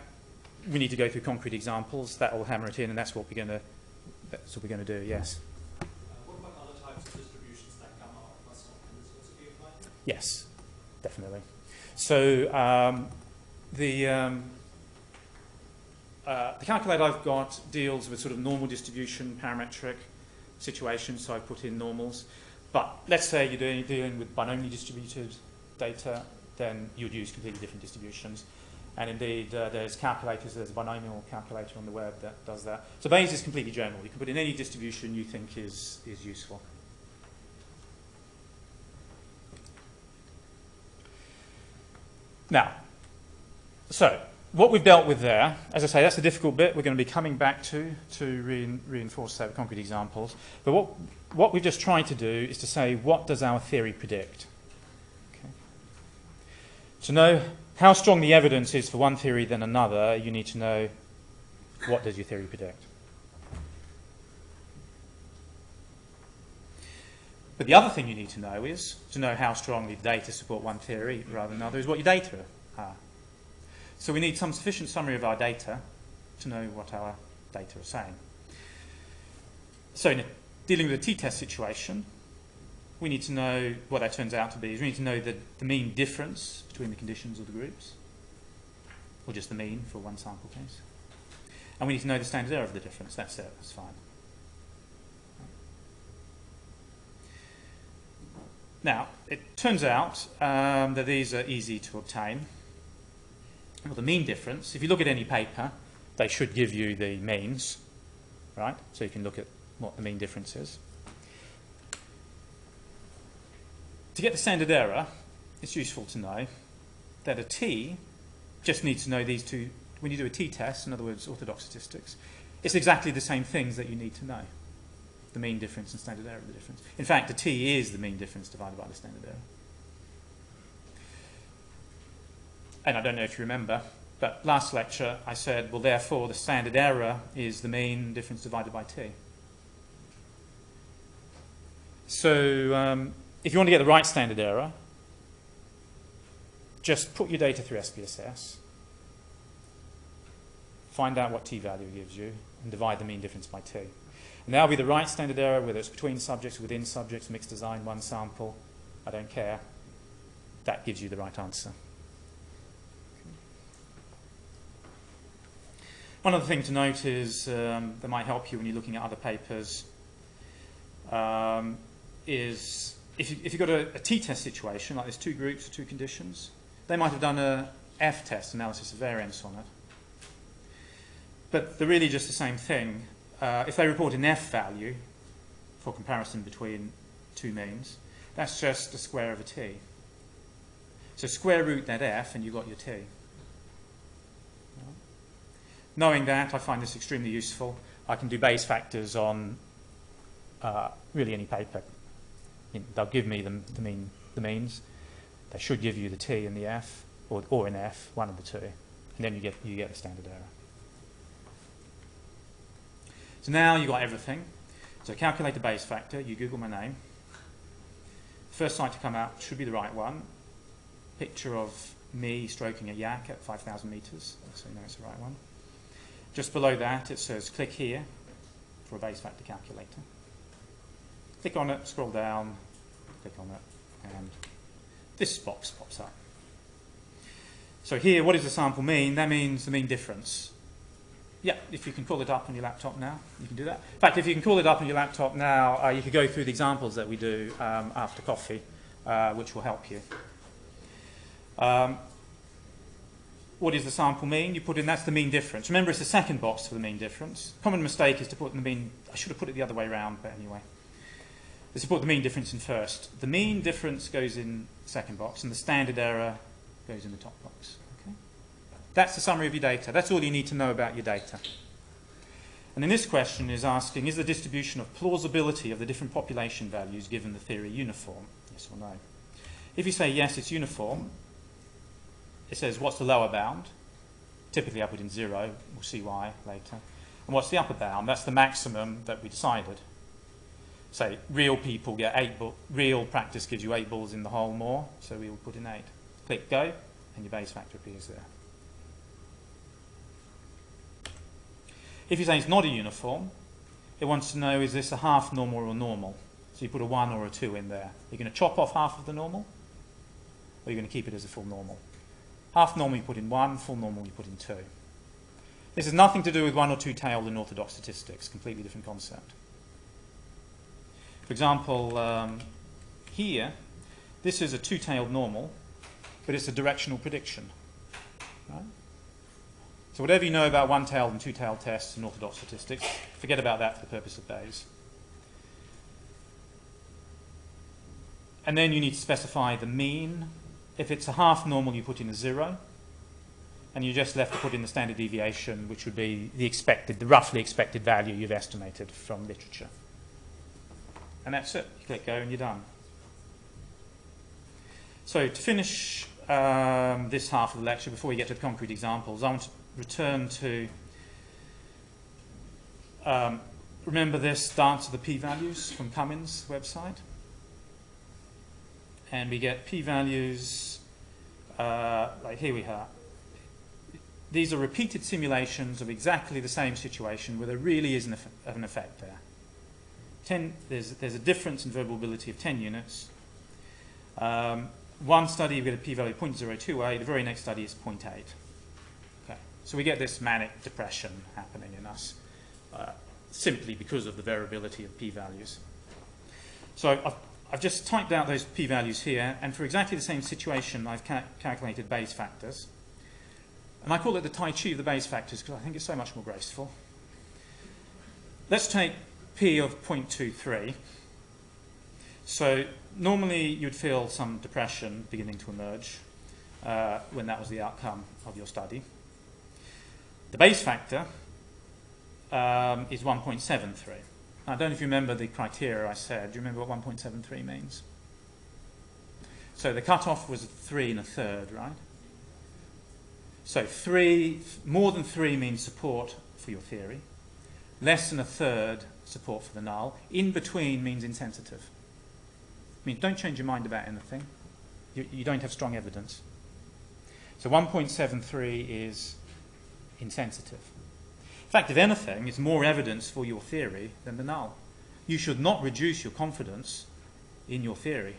we need to go through concrete examples. That will hammer it in, and that's what we're going to do. Yes. What about other types of distributions that come out of plus one? Can this also be applied? Yes, definitely. So the calculator I've got deals with sort of normal distribution, parametric situations, so I put in normals. But let's say you're dealing with binomially distributed data, then you'd use completely different distributions. And indeed, there's calculators, there's a binomial calculator on the web that does that. So Bayes is completely general. You can put in any distribution you think is useful. Now, so what we've dealt with there, as I say, that's the difficult bit we're going to be coming back to reinforce that with concrete examples. But what we've just tried to do is to say, what does our theory predict? Okay. To know how strong the evidence is for one theory than another, you need to know, what does your theory predict? But the other thing you need to know is, to know how strongly the data support one theory rather than another, is what your data are. So we need some sufficient summary of our data to know what our data are saying. So in dealing with a t-test situation, we need to know what that turns out to be. We need to know the mean difference between the conditions of the groups, or just the mean for one sample case. And we need to know the standard error of the difference. That's it. That's fine. Now, it turns out that these are easy to obtain. Well, the mean difference, if you look at any paper, they should give you the means, right? So you can look at what the mean difference is. To get the standard error, it's useful to know that a t just needs to know these two. When you do a t-test, in other words, orthodox statistics, it's exactly the same things that you need to know. The mean difference and standard error of the difference. In fact, the t is the mean difference divided by the standard error. And I don't know if you remember, but last lecture I said, well, therefore, the standard error is the mean difference divided by t. So if you want to get the right standard error, just put your data through SPSS, find out what t-value gives you, and divide the mean difference by t. And that'll be the right standard error, whether it's between subjects, within subjects, mixed design, one sample. I don't care. That gives you the right answer. One other thing to note is that might help you when you're looking at other papers is if you've got a t-test situation, like there's two groups or two conditions, they might have done a f-test, analysis of variance on it. But they're really just the same thing. If they report an f value for comparison between two means, that's just the square of a t. So square root that f and you've got your t. Knowing that, I find this extremely useful. I can do Bayes factors on really any paper. They'll give me the means. They should give you the t and the f, or an f, one of the two, and then you get the standard error. So now you've got everything. So calculate the Bayes factor. You Google my name. First site to come out should be the right one. Picture of me stroking a yak at 5,000 meters, so you know it's the right one. Just below that, it says click here for a Bayes factor calculator. Click on it, scroll down, click on it, and this box pops up. So here, what does the sample mean? That means the mean difference. Yeah, if you can call it up on your laptop now, you can do that. In fact, if you can call it up on your laptop now, you could go through the examples that we do after coffee, which will help you. What does the sample mean? You put in, that's the mean difference. Remember, it's the second box for the mean difference. Common mistake is to put the mean, I should have put it the other way around, but anyway. Is to put the mean difference in first. The mean difference goes in the second box, and the standard error goes in the top box. Okay? That's the summary of your data. That's all you need to know about your data. And then this question is asking, is the distribution of plausibility of the different population values given the theory uniform? Yes or no? If you say yes, it's uniform, it says what's the lower bound? Typically I put in 0, we'll see why later. And what's the upper bound? That's the maximum that we decided. Say real people get 8 balls, real practice gives you 8 balls in the hole more, so we will put in 8. Click go, and your Bayes factor appears there. If you say it's not a uniform, it wants to know, is this a half normal or normal? So you put a 1 or a 2 in there. You're going to chop off half of the normal, or you're going to keep it as a full normal. Half normal you put in 1, full normal you put in 2. This has nothing to do with one or two-tailed in orthodox statistics, completely different concept. For example, here, this is a two-tailed normal, but it's a directional prediction. Right? So whatever you know about one-tailed and two-tailed tests in orthodox statistics, forget about that for the purpose of Bayes. And then you need to specify the mean. If it's a half normal, you put in a 0. and you're just left to put in the standard deviation, which would be the roughly expected value you've estimated from literature. And that's it. You click go and you're done. So to finish this half of the lecture, before we get to concrete examples, I want to return to remember this dance of the p-values from Cummins' website. And we get p-values, like here we are. These are repeated simulations of exactly the same situation where there really is an effect there. There's a difference in verbability of 10 units. One study we get a p-value of 0.028, the very next study is 0.8. Okay. So we get this manic depression happening in us simply because of the variability of p-values. So I've just typed out those p-values here, and for exactly the same situation I've calculated Bayes factors. And I call it the Tai Chi of the Bayes factors because I think it's so much more graceful. Let's take p of 0.23. So normally you'd feel some depression beginning to emerge when that was the outcome of your study. The Bayes factor is 1.73. I don't know if you remember the criteria I said. Do you remember what 1.73 means? So the cutoff was 3 1/3, right? So more than 3 means support for your theory. Less than 1/3 support for the null. In between means insensitive. I mean, don't change your mind about anything. You don't have strong evidence. So 1.73 is insensitive. In fact, if anything, it's more evidence for your theory than the null. You should not reduce your confidence in your theory.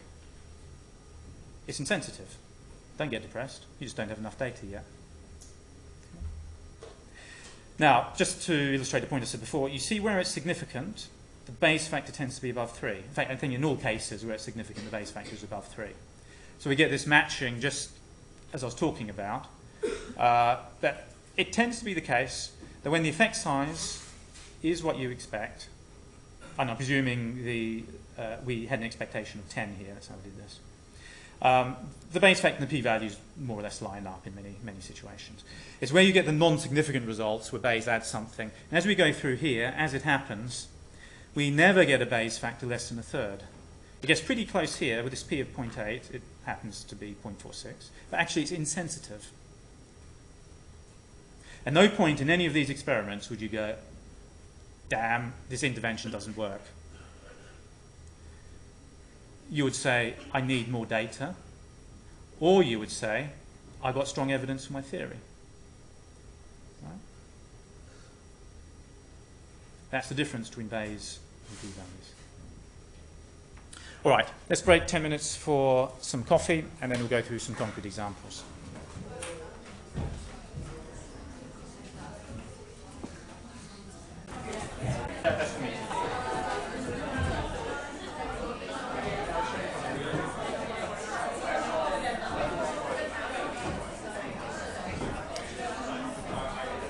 It's insensitive. Don't get depressed. You just don't have enough data yet. Now, just to illustrate the point I said before, you see where it's significant, the Bayes factor tends to be above 3. In fact, I think in all cases where it's significant, the Bayes factor is above 3. So we get this matching, just as I was talking about, that it tends to be the case that when the effect size is what you expect, and I'm presuming we had an expectation of 10 here, that's how we did this, the Bayes factor and the p-values more or less line up in many situations. It's where you get the non-significant results where Bayes adds something. And as we go through here, as it happens, we never get a Bayes factor less than 1/3. It gets pretty close here with this p of 0.8. It happens to be 0.46. But actually it's insensitive. At no point in any of these experiments would you go, damn, this intervention doesn't work. You would say, I need more data. Or you would say, I've got strong evidence for my theory. Right? That's the difference between Bayes and p-values. All right, let's break 10 minutes for some coffee, and then we'll go through some concrete examples. That's for me.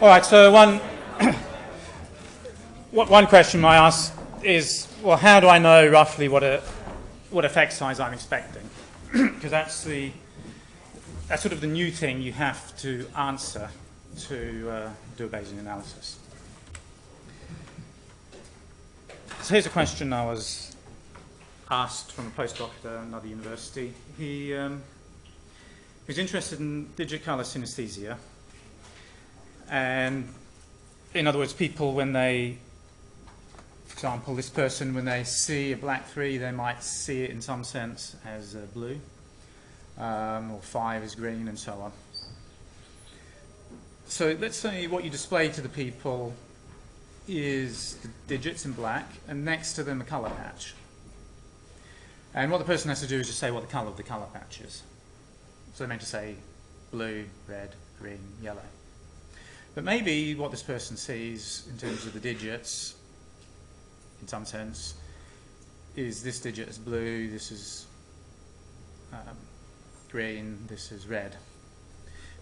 All right, so one question I ask is, well, how do I know roughly what effect size I'm expecting? Because that's sort of the new thing you have to answer to do a Bayesian analysis. So here's a question I was asked from a postdoc at another university. He was interested in digit color synesthesia. And in other words, people when they, for example, this person, when they see a black 3, they might see it in some sense as blue, or 5 is green, and so on. So let's say what you display to the people is the digits in black, and next to them a color patch. And what the person has to do is just say what the color of the color patch is. So they're meant to say blue, red, green, yellow. But maybe what this person sees in terms of the digits, in some sense, is this digit is blue, this is green, this is red.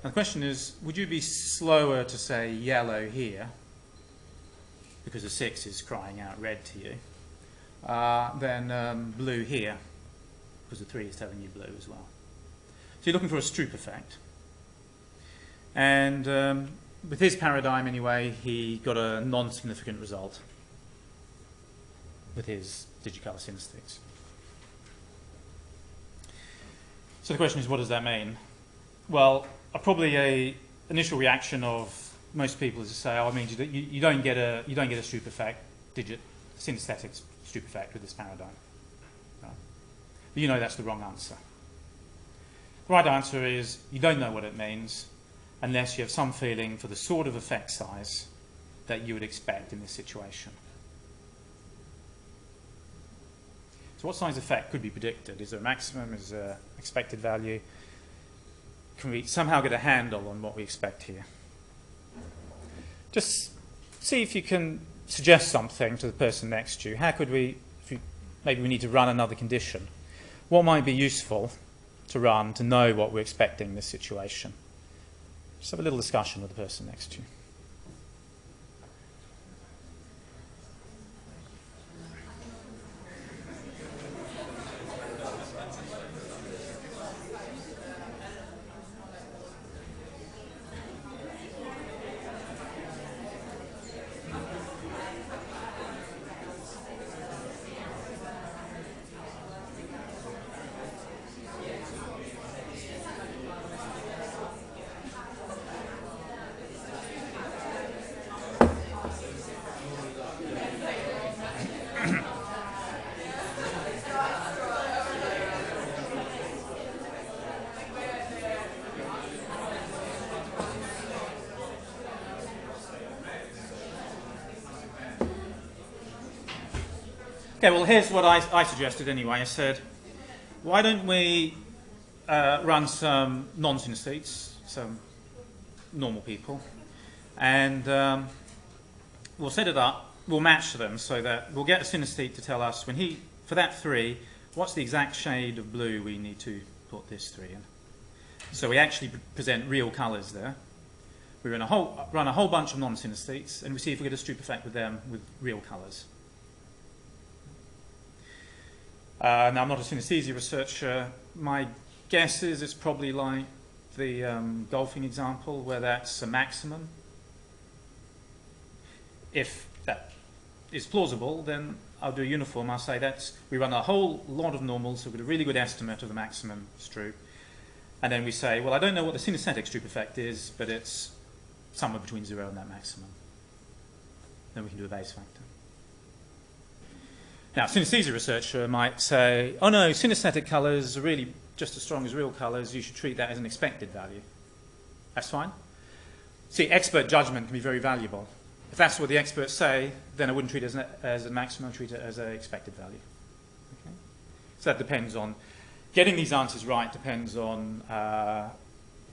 Now the question is, would you be slower to say yellow here, because the 6 is crying out red to you, than blue here, because the 3 is telling you blue as well? So you're looking for a Stroop effect. And with his paradigm, anyway, he got a non-significant result with his digicolor synesthetes. So the question is, what does that mean? Well, probably an initial reaction of most people is to say, oh, it means you don't get a stupefacta synesthetic stupefacta with this paradigm. Right? But you know that's the wrong answer. The right answer is you don't know what it means unless you have some feeling for the sort of effect size that you would expect in this situation. So what size effect could be predicted? Is there a maximum? Is there an expected value? Can we somehow get a handle on what we expect here? Just see if you can suggest something to the person next to you. How could we, maybe we need to run another condition. What might be useful to run to know what we're expecting in this situation? Just have a little discussion with the person next to you. Okay, well, here's what I suggested anyway. I said, why don't we run some non-synesthetes, some normal people, and we'll set it up, we'll match them so that we'll get a synesthete to tell us, for that 3, what's the exact shade of blue we need to put this 3 in. So we actually present real colours there. We run a whole bunch of non-synesthetes, and we see if we get a stupefacta with them with real colours. Now, I'm not a synesthesia researcher. My guess is it's probably like the golfing example, where that's a maximum. If that is plausible, then I'll do a uniform. I'll say we run a whole lot of normals, so we've got a really good estimate of the maximum stroop. And then we say, well, I don't know what the synesthetic stupefacta is, but it's somewhere between 0 and that maximum. Then we can do a Bayes factor. Now, a synesthesia researcher might say, oh no, synesthetic colours are really just as strong as real colours. You should treat that as an expected value. That's fine. See, expert judgment can be very valuable. If that's what the experts say, then I wouldn't treat it as a maximum, I'd treat it as an expected value. Okay? So that depends on, getting these answers right depends on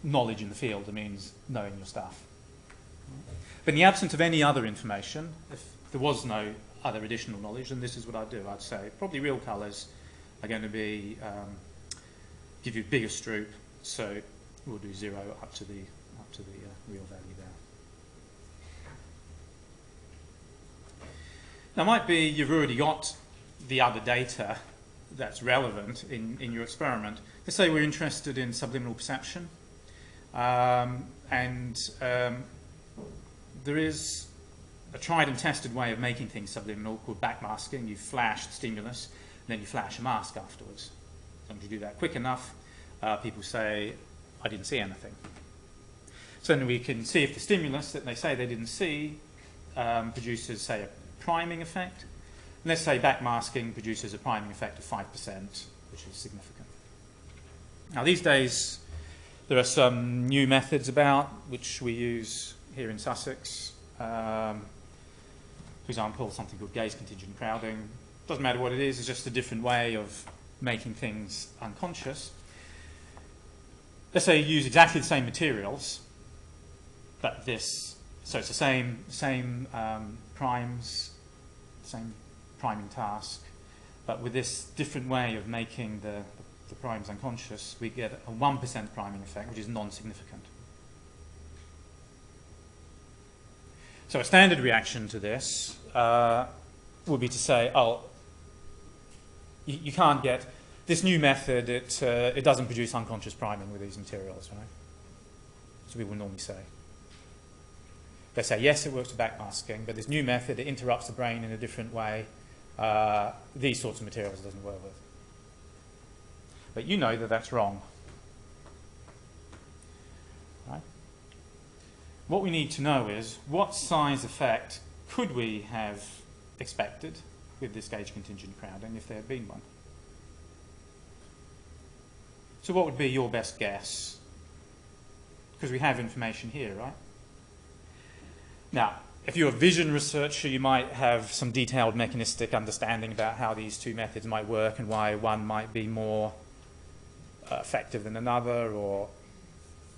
knowledge in the field. It means knowing your stuff. But in the absence of any other information, if there was no other additional knowledge, then this is what I'd do. I'd say probably real colours are going to be give you a bigger stroop, so we'll do 0 up to the real value there. Now, it might be you've already got the other data that's relevant in your experiment. Let's say we're interested in subliminal perception, and there is a tried and tested way of making things subliminal called backmasking. You flash the stimulus, and then you flash a mask afterwards. As long as you do that quick enough, people say, I didn't see anything. So then we can see if the stimulus that they say they didn't see produces, say, a priming effect. And let's say backmasking produces a priming effect of 5%, which is significant. Now, these days, there are some new methods about, which we use here in Sussex. For example, something called gaze contingent crowding. Doesn't matter what it is, it's just a different way of making things unconscious. Let's say you use exactly the same materials, but so it's the same primes, same priming task, but with this different way of making the primes unconscious, we get a 1% priming effect, which is non-significant. So a standard reaction to this would be to say, oh, you can't get – this new method, it doesn't produce unconscious priming with these materials, right? So we will normally say. They say, yes, it works for backmasking, but this new method, it interrupts the brain in a different way. These sorts of materials it doesn't work with. But you know that that's wrong. Right? What we need to know is, what size effect could we have expected with this gauge contingent crowding if there had been one? So what would be your best guess? Because we have information here, right? Now, if you're a vision researcher, you might have some detailed mechanistic understanding about how these two methods might work and why one might be more effective than another or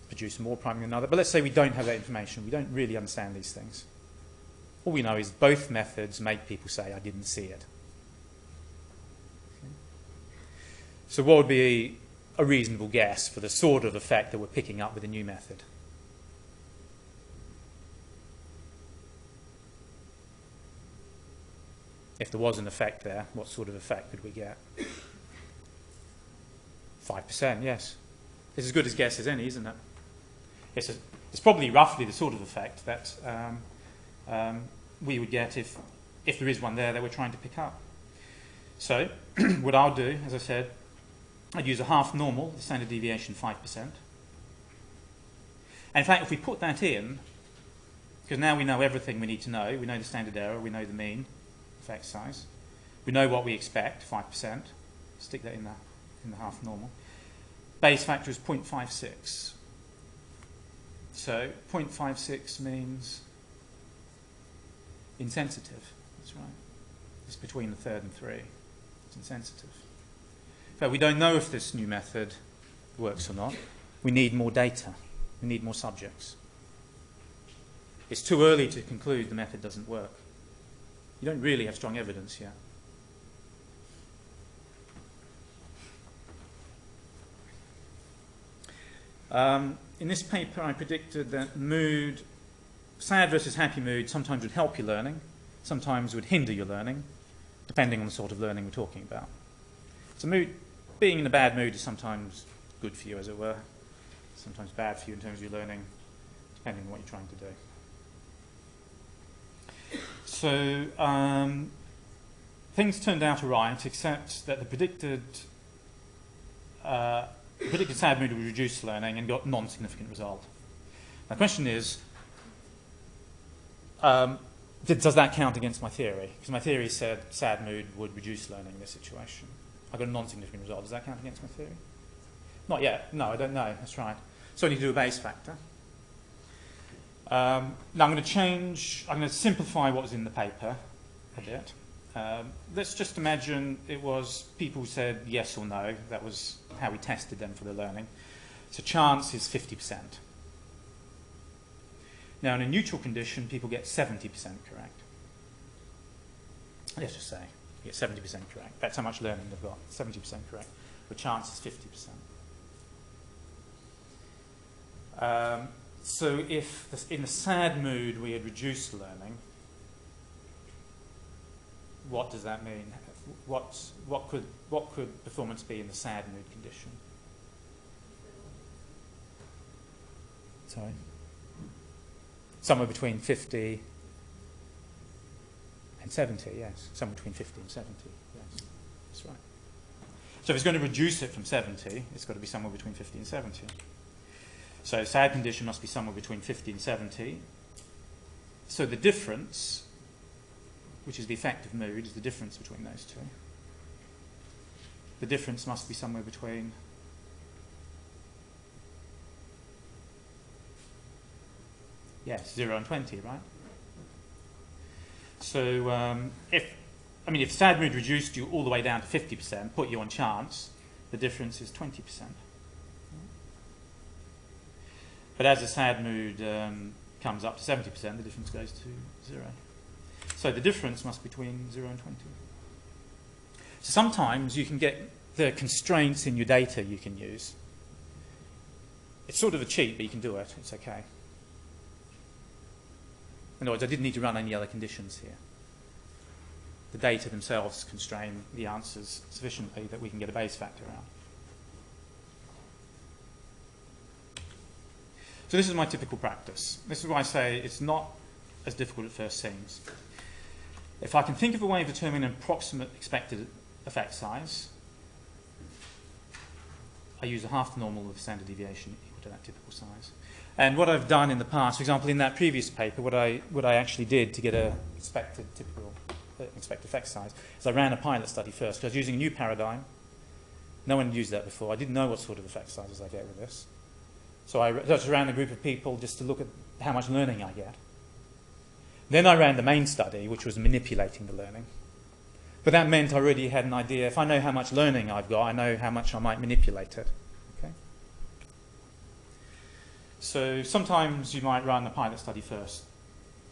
produce more priming than another. But let's say we don't have that information. We don't really understand these things. All we know is both methods make people say, I didn't see it. Okay. So what would be a reasonable guess for the sort of effect that we're picking up with the new method? If there was an effect there, what sort of effect could we get? 5%, yes. It's as good a guess as any, isn't it? It's probably roughly the sort of effect that we would get if there is one there that we're trying to pick up. So what I'll do, as I said, I'd use a half normal, the standard deviation 5%. And in fact, if we put that in, because now we know everything we need to know, we know the standard error, we know the mean effect size, we know what we expect, 5%. Stick that in the half normal. Base factor is 0.56. So 0.56 means insensitive. That's right. It's between the third and 3. It's insensitive. In fact, we don't know if this new method works or not. We need more data. We need more subjects. It's too early to conclude the method doesn't work. You don't really have strong evidence yet. In this paper, I predicted that mood, sad versus happy mood, sometimes would help your learning, sometimes would hinder your learning, depending on the sort of learning we're talking about. So mood, being in a bad mood is sometimes good for you, as it were, sometimes bad for you in terms of your learning, depending on what you're trying to do. So things turned out all right, except that the predicted sad mood would reduce learning and got non-significant result. Now, the question is, does that count against my theory? Because my theory said sad mood would reduce learning in this situation. I got a non-significant result. Does that count against my theory? Not yet. No, I don't know. That's right. So I need to do a base factor. Now I'm going to simplify what was in the paper a bit. Let's just imagine it was people who said yes or no. That was how we tested them for the learning. So chance is 50%. Now in a neutral condition, people get 70% correct. Let's just say you get 70% correct. That's how much learning they've got, 70% correct. The chance is 50%. So if in a sad mood we had reduced learning, what does that mean? What could performance be in the sad mood condition? Sorry. Somewhere between 50 and 70, yes. Somewhere between 50 and 70, yes. That's right. So if it's going to reduce it from 70, it's got to be somewhere between 50 and 70. So sad condition must be somewhere between 50 and 70. So the difference, which is the effect of mood, is the difference between those two. The difference must be somewhere between yes, 0 and 20, right? So if sad mood reduced you all the way down to 50%, put you on chance, the difference is 20%. But as the sad mood comes up to 70%, the difference goes to 0. So the difference must be between 0 and 20. So sometimes you can get the constraints in your data you can use. It's sort of a cheat, but you can do it. It's okay. In other words, I didn't need to run any other conditions here. The data themselves constrain the answers sufficiently that we can get a base factor out. So So this is my typical practice. This is why I say it's not as difficult at first seems. If I can think of a way of determining an approximate expected effect size, I use a half the normal of the standard deviation equal to that typical size. And what I've done in the past, for example, in that previous paper, what I actually did to get a expected effect size is I ran a pilot study first. I was using a new paradigm. No one had used that before. I didn't know what sort of effect sizes I get with this. So I just ran a group of people just to look at how much learning I get. Then I ran the main study, which was manipulating the learning. But that meant I already had an idea. If I know how much learning I've got, I know how much I might manipulate it. Okay? So sometimes you might run a pilot study first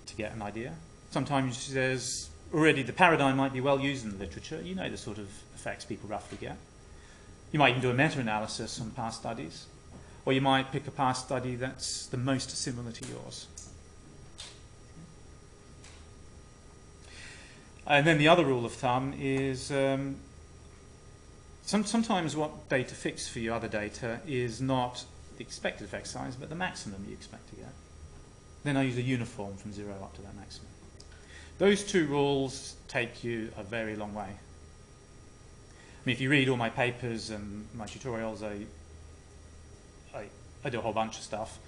to get an idea. Sometimes there's already the paradigm might be well used in the literature. You know the sort of effects people roughly get. You might even do a meta-analysis on past studies. Or you might pick a past study that's the most similar to yours. And then the other rule of thumb is sometimes what data fix for your other data is not the expected effect size, but the maximum you expect to get. Then I use a uniform from 0 up to that maximum. Those two rules take you a very long way. I mean, if you read all my papers and my tutorials, I do a whole bunch of stuff.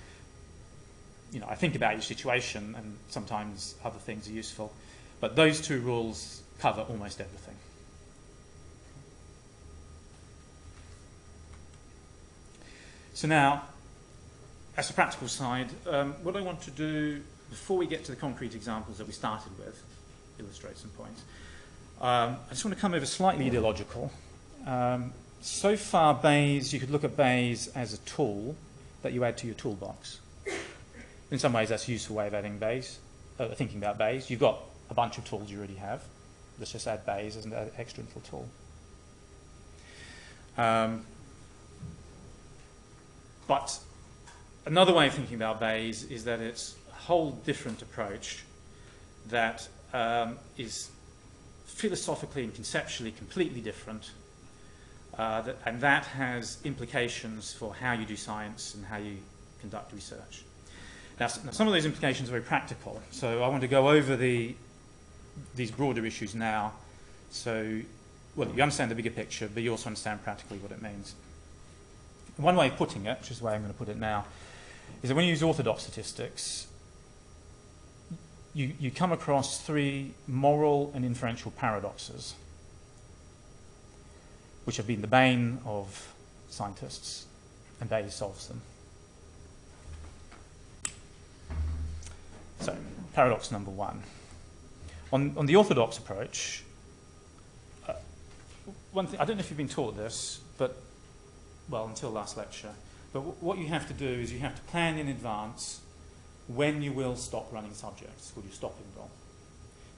You know, I think about your situation, and sometimes other things are useful. But those two rules cover almost everything. So now, as the practical side, what I want to do before we get to the concrete examples that we started with, illustrate some points, I just want to come over slightly ideological. So far, Bayes, you could look at Bayes as a tool that you add to your toolbox. In some ways, that's a useful way of adding Bayes, thinking about Bayes. You've got a bunch of tools you already have. Let's just add Bayes as an extra little tool. But another way of thinking about Bayes is that it's a whole different approach that is philosophically and conceptually completely different, and that has implications for how you do science and how you conduct research. Now, some of those implications are very practical, so I want to go over these broader issues now. So, well, you understand the bigger picture, but you also understand practically what it means. One way of putting it, which is the way I'm going to put it now, is that when you use orthodox statistics, you come across three moral and inferential paradoxes, which have been the bane of scientists, and Bayes solves them. So, paradox number one. On the orthodox approach, one thing, I don't know if you've been taught this, but, well, until last lecture, but what you have to do is you have to plan in advance when you will stop running subjects, called your stopping goal.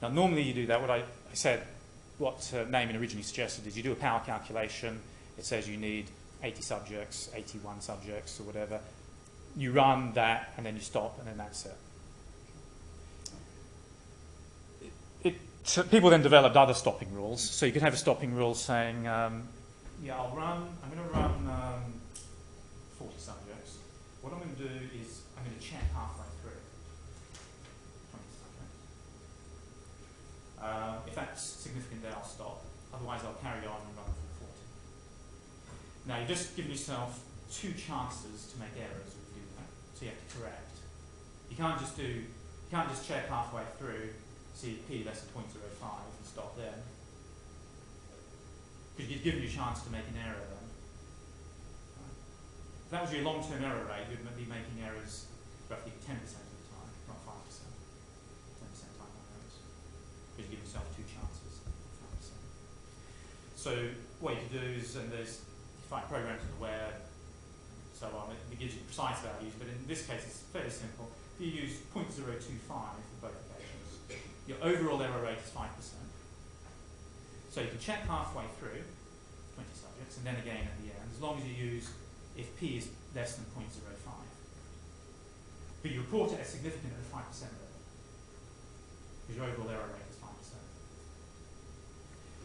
Now, normally you do that. What I said, what Neyman originally suggested is you do a power calculation. It says you need 80 subjects, 81 subjects, or whatever. You run that, and then you stop, and then that's it. So people then developed other stopping rules. So you could have a stopping rule saying, I'm going to run 40 subjects. What I'm going to do is I'm going to check halfway through 20 subjects. If that's significant, then I'll stop. Otherwise, I'll carry on and run for 40. Now, you've just given yourself 2 chances to make errors when you do that. So you have to correct. You can't just check halfway through, see p less than 0.05 and stop there. Because you've given you a chance to make an error then. If that was your long-term error rate, you'd be making errors roughly 10% of the time, not 5%. 10% time on errors. Because you give yourself 2 chances, 5%. So what you can do is, and you find programs on the web, so on, it gives you precise values, but in this case it's fairly simple. If you use 0.025 for both occasions, your overall error rate is 5%. So you can check halfway through 20 subjects, and then again at the end, as long as you use if p is less than 0.05. But you report it as significant at the 5% level, because your overall error rate is 5%.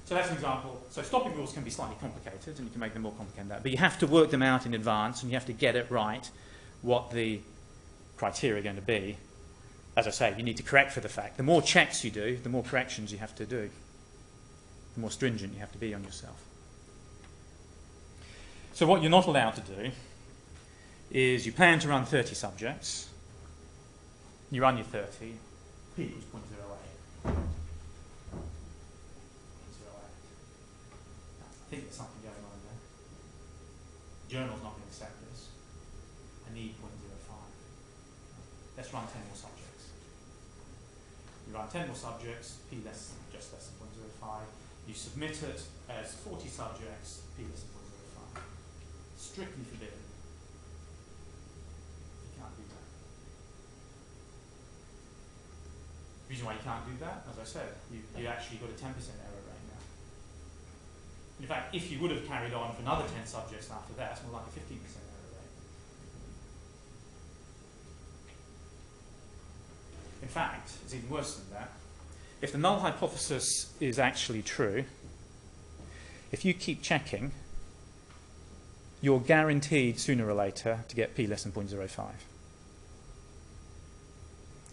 So that's an example. So stopping rules can be slightly complicated, and you can make them more complicated than that. But you have to work them out in advance, and you have to get it right what the criteria going to be? As I say, you need to correct for the fact. The more checks you do, the more corrections you have to do. The more stringent you have to be on yourself. So what you're not allowed to do is you plan to run 30 subjects. You run your 30, p equals 0.08. 0.08. I think there's something going on there. The journal's not going to accept this. I need 0.05. Let's run 10 more subjects. You run 10 more subjects, p just less than 0.05. You submit it as 40 subjects, p less than 0.05. Strictly forbidden. You can't do that. The reason why you can't do that, as I said, you actually got a 10% error rate now. In fact, if you would have carried on for another 10 subjects after that, it's more like a 15% error rate. In fact, it's even worse than that. If the null hypothesis is actually true, if you keep checking, you're guaranteed sooner or later to get p less than 0.05.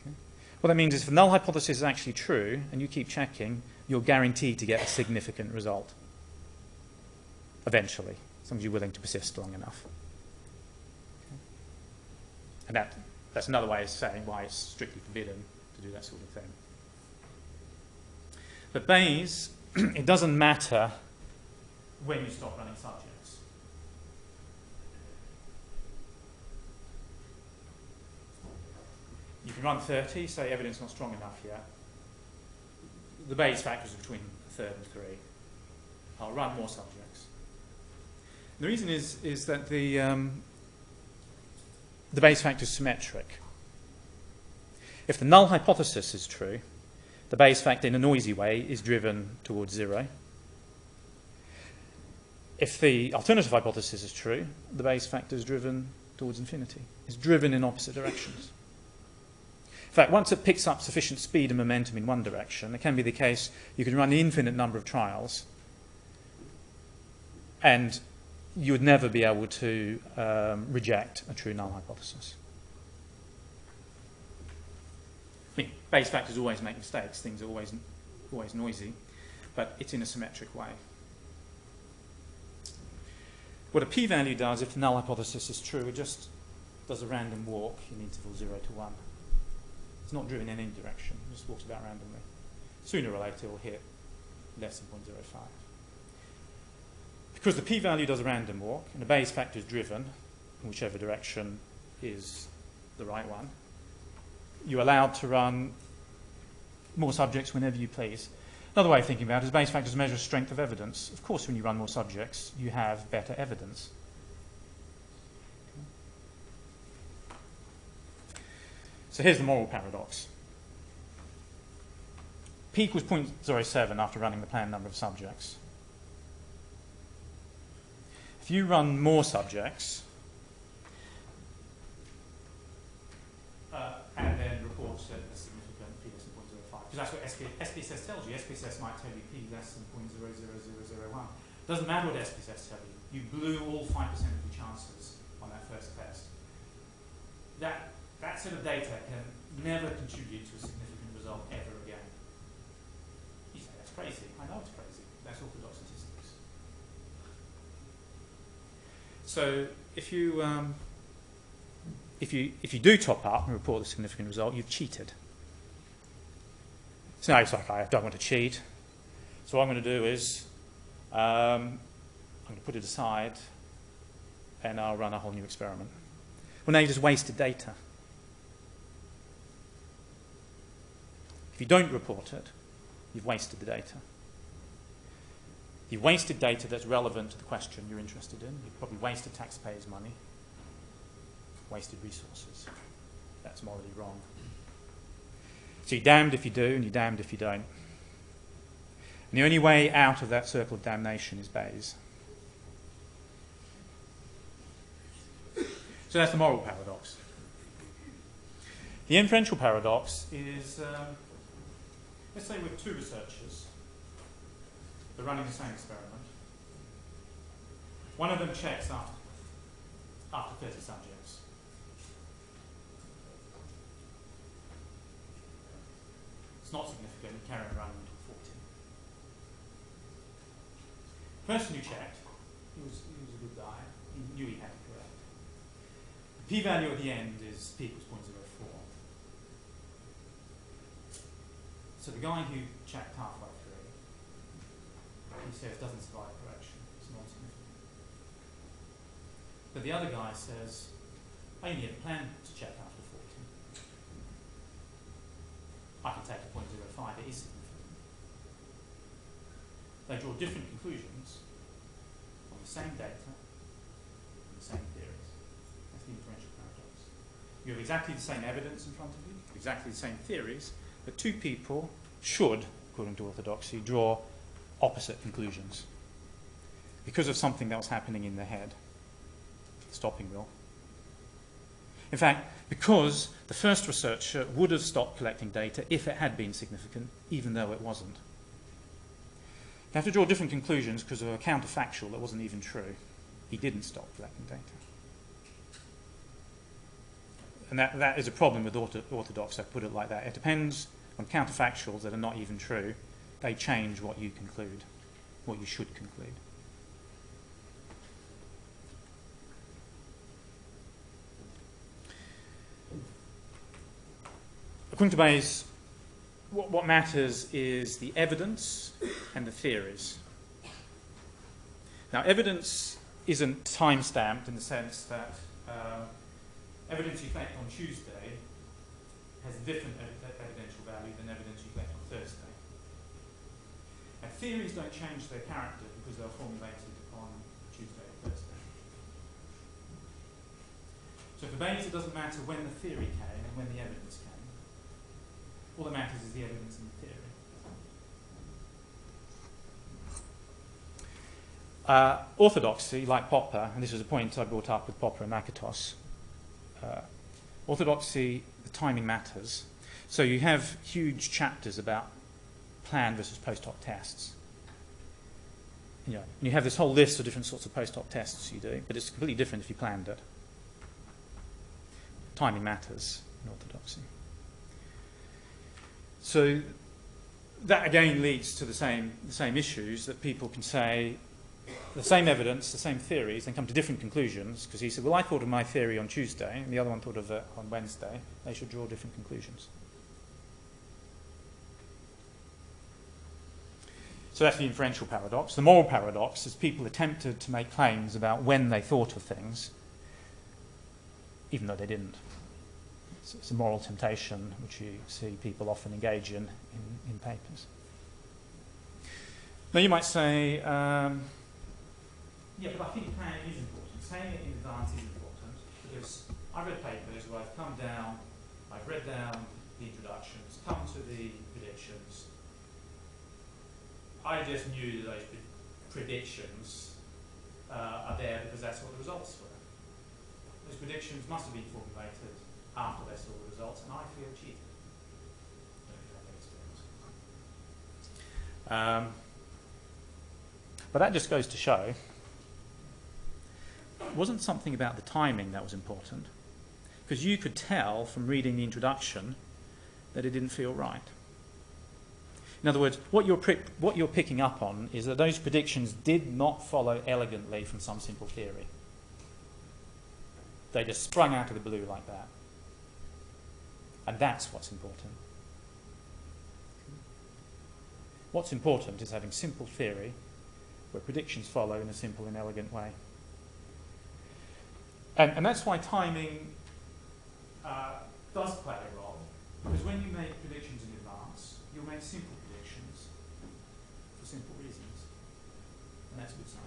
Okay. What that means is if the null hypothesis is actually true and you keep checking, you're guaranteed to get a significant result eventually, as long as you're willing to persist long enough. Okay. And that's another way of saying why it's strictly forbidden to do that sort of thing. But Bayes, it doesn't matter when you stop running subjects. You can run 30, say evidence not strong enough yet. The Bayes factor is between a third and 3. I'll run more subjects. The reason is that the Bayes factor is symmetric. If the null hypothesis is true, the Bayes factor in a noisy way is driven towards 0. If the alternative hypothesis is true, the Bayes factor is driven towards infinity. It's driven in opposite directions. In fact, once it picks up sufficient speed and momentum in one direction, it can be the case you can run an infinite number of trials and you would never be able to reject a true null hypothesis. I mean, Bayes factors always make mistakes. Things are always noisy, but it's in a symmetric way. What a p-value does, if the null hypothesis is true, it just does a random walk in interval 0 to 1. It's not driven in any direction. It just walks about randomly. Sooner or later, it will hit less than 0.05. Because the p-value does a random walk, and the Bayes factor is driven in whichever direction is the right one, you're allowed to run more subjects whenever you please. Another way of thinking about it is Bayes factors measure strength of evidence. Of course, when you run more subjects, you have better evidence. So here's the moral paradox. P equals 0.07 after running the planned number of subjects. If you run more subjects, and then reports a significant p less than 0.05. Because that's what SPSS tells you. SPSS might tell you p less than 0.00001. Doesn't matter what SPSS tells you. You blew all 5% of your chances on that first test. That sort of data can never contribute to a significant result ever again. You say, that's crazy. I know it's crazy. That's orthodox statistics. So if you do top up and report a significant result, you've cheated. So now it's like, I don't want to cheat. So what I'm going to do is I'm going to put it aside and I'll run a whole new experiment. Well, now you just wasted data. If you don't report it, you've wasted the data. You've wasted data that's relevant to the question you're interested in. You've probably wasted taxpayers' money. Wasted resources. That's morally wrong. So you're damned if you do, and you're damned if you don't. And the only way out of that circle of damnation is Bayes. So that's the moral paradox. The inferential paradox is, let's say we're two researchers. They're running the same experiment. One of them checks after 30 subjects. it's not significant, you carry on running until 40. The person who checked, he was a good guy, he knew he had it correct. The p-value at the end is p equals 0.04. So the guy who checked halfway through, he says doesn't survive correction, it's non-significant. But the other guy says, I only had planned to check after 40. I can take a 0.05, it is significant. They draw different conclusions on the same data and the same theories. That's the inferential paradox. You have exactly the same evidence in front of you, exactly the same theories, but two people should, according to orthodoxy, draw opposite conclusions because of something that was happening in their head, the stopping wheel. In fact, because the first researcher would have stopped collecting data if it had been significant, even though it wasn't. You have to draw different conclusions because of a counterfactual that wasn't even true. He didn't stop collecting data. And that is a problem with orthodox, I put it like that. It depends on counterfactuals that are not even true. They change what you conclude, what you should conclude. According to Bayes, what matters is the evidence and the theories. Now, evidence isn't time-stamped in the sense that evidence you collect on Tuesday has a different evidential value than evidence you collect on Thursday. And theories don't change their character because they're formulated on Tuesday or Thursday. So for Bayes, it doesn't matter when the theory came and when the evidence came. All that matters is the evidence and the theory. Orthodoxy, like Popper, and this was a point I brought up with Popper and Nakatos, orthodoxy, the timing matters. So you have huge chapters about planned versus post-hoc tests. And you have this whole list of different sorts of post-hoc tests you do, but it's completely different if you planned it. Timing matters in orthodoxy. So that again leads to the same issues that people can say the same evidence, the same theories, and come to different conclusions because he said, well, I thought of my theory on Tuesday and the other one thought of it on Wednesday. They should draw different conclusions. So that's the inferential paradox. The moral paradox is people attempted to make claims about when they thought of things, even though they didn't. It's a moral temptation which you see people often engage in papers. Now you might say, yeah, but I think planning is important. Saying it in advance is important because I read papers where I've come down, I've read down the introductions, come to the predictions. I just knew that those predictions are there because that's what the results were. Those predictions must have been formulated after they saw the results, and I feel cheated. But that just goes to show it wasn't something about the timing that was important, because you could tell from reading the introduction that it didn't feel right. In other words, what you're picking up on is that those predictions did not follow elegantly from some simple theory. They just sprung out of the blue like that. And that's what's important. What's important is having simple theory where predictions follow in a simple and elegant way. And that's why timing does play a role, because when you make predictions in advance, you'll make simple predictions for simple reasons. And that's good science.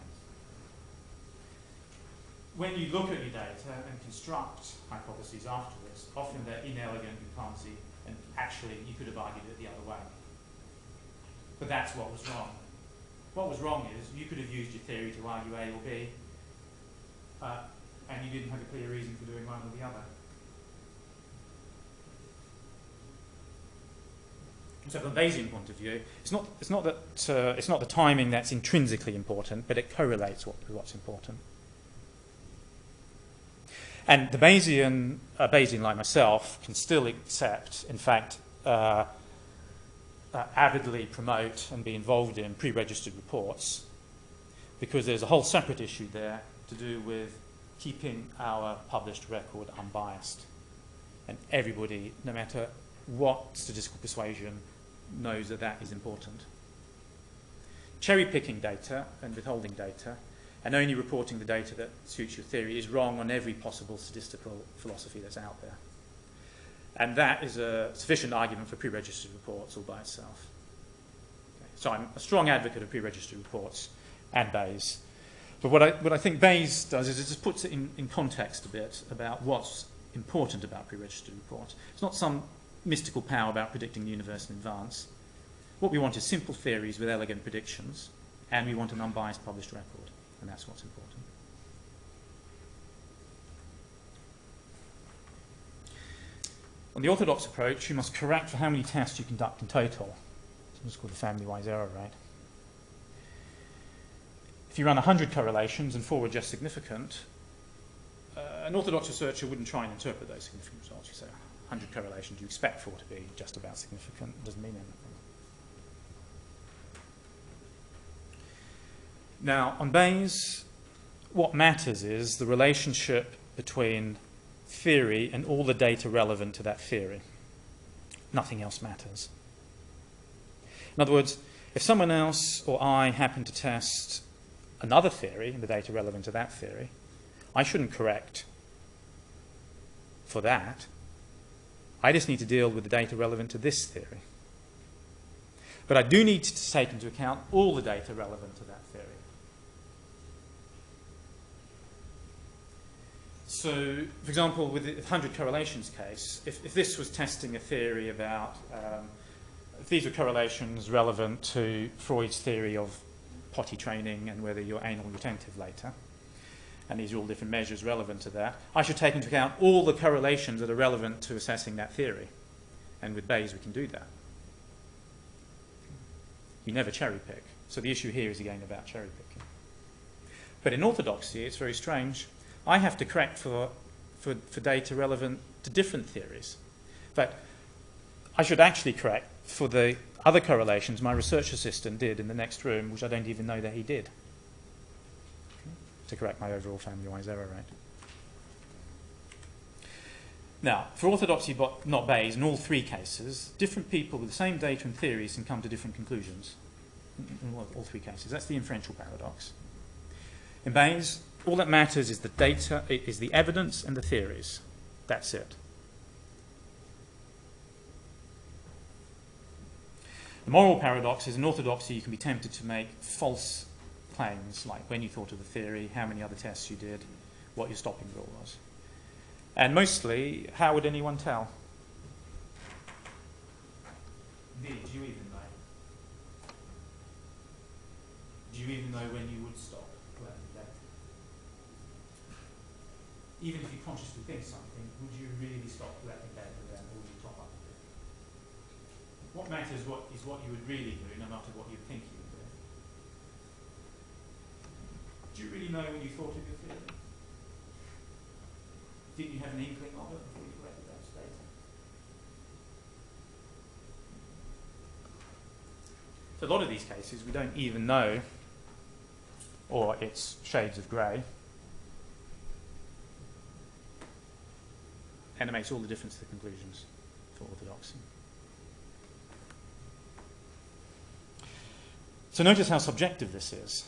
When you look at your data and construct hypotheses afterwards, often they're inelegant and clumsy, and actually you could have argued it the other way. But that's what was wrong. What was wrong is you could have used your theory to argue A or B, and you didn't have a clear reason for doing one or the other. So from a Bayesian point of view, it's not the timing that's intrinsically important, but it correlates with what's important. And the Bayesian like myself, can still accept, in fact, avidly promote and be involved in pre-registered reports, because there's a whole separate issue there to do with keeping our published record unbiased. And everybody, no matter what statistical persuasion, knows that that is important. Cherry-picking data and withholding data and only reporting the data that suits your theory is wrong on every possible statistical philosophy that's out there. And that is a sufficient argument for pre-registered reports all by itself. Okay. So I'm a strong advocate of pre-registered reports and Bayes. But what I think Bayes does is it just puts it in context a bit about what's important about pre-registered reports. It's not some mystical power about predicting the universe in advance. What we want is simple theories with elegant predictions, and we want an unbiased published record, and that's what's important. On the orthodox approach, you must correct for how many tests you conduct in total. It's called the family-wise error rate. If you run 100 correlations and 4 were just significant, an orthodox researcher wouldn't try and interpret those significant results. You say 100 correlations, you expect 4 to be just about significant. It doesn't mean anything. Now, on Bayes, what matters is the relationship between theory and all the data relevant to that theory. Nothing else matters. In other words, if someone else or I happen to test another theory and the data relevant to that theory, I shouldn't correct for that. I just need to deal with the data relevant to this theory. But I do need to take into account all the data relevant to that theory. So, for example, with the 100 correlations case, if this was testing a theory about, if these were correlations relevant to Freud's theory of potty training and whether you're anal retentive later, and these are all different measures relevant to that, I should take into account all the correlations that are relevant to assessing that theory. And with Bayes, we can do that. You never cherry pick. So the issue here is again about cherry picking. But in orthodoxy, it's very strange. I have to correct for data relevant to different theories. In fact, I should actually correct for the other correlations my research assistant did in the next room, which I don't even know that he did, to correct my overall family-wise error rate. Now, for orthodoxy but not Bayes, in all 3 cases, different people with the same data and theories can come to different conclusions. In all 3 cases. That's the inferential paradox. In Bayes, all that matters is the data, is the evidence and the theories. That's it. The moral paradox is in orthodoxy you can be tempted to make false claims, like when you thought of the theory, how many other tests you did, what your stopping rule was. And mostly, how would anyone tell? Indeed, do you even know? Do you even know when you would stop collecting data? Even if you consciously think something, would you really stop collecting data then, or would you top up a bit? What matters is what you would really do, no matter what you think you would do. Do you really know when you thought of your theory? Did you have an inkling of it before you collected that data? So a lot of these cases we don't even know, or it's shades of grey. And it makes all the difference to the conclusions for orthodoxy. So notice how subjective this is.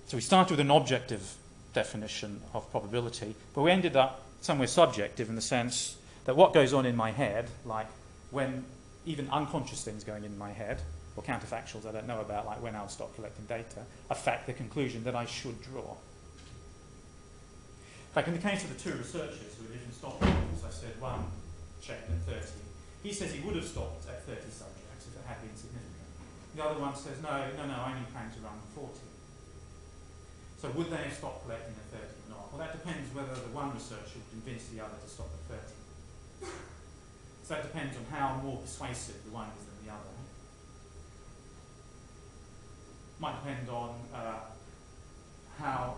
So we started with an objective definition of probability, but we ended up somewhere subjective in the sense that what goes on in my head, like when even unconscious things going in my head, or counterfactuals I don't know about, like when I'll stop collecting data, affect the conclusion that I should draw. In fact, in the case of the 2 researchers who were different stopping rules, I said one checked at 30. He says he would have stopped at 30 subjects if it had been significant. The other one says, no, I only plan to run 40. So would they have stopped collecting at 30 or not? Well, that depends whether the one researcher would convince the other to stop at 30. So that depends on how more persuasive the one is than the other. Might depend on how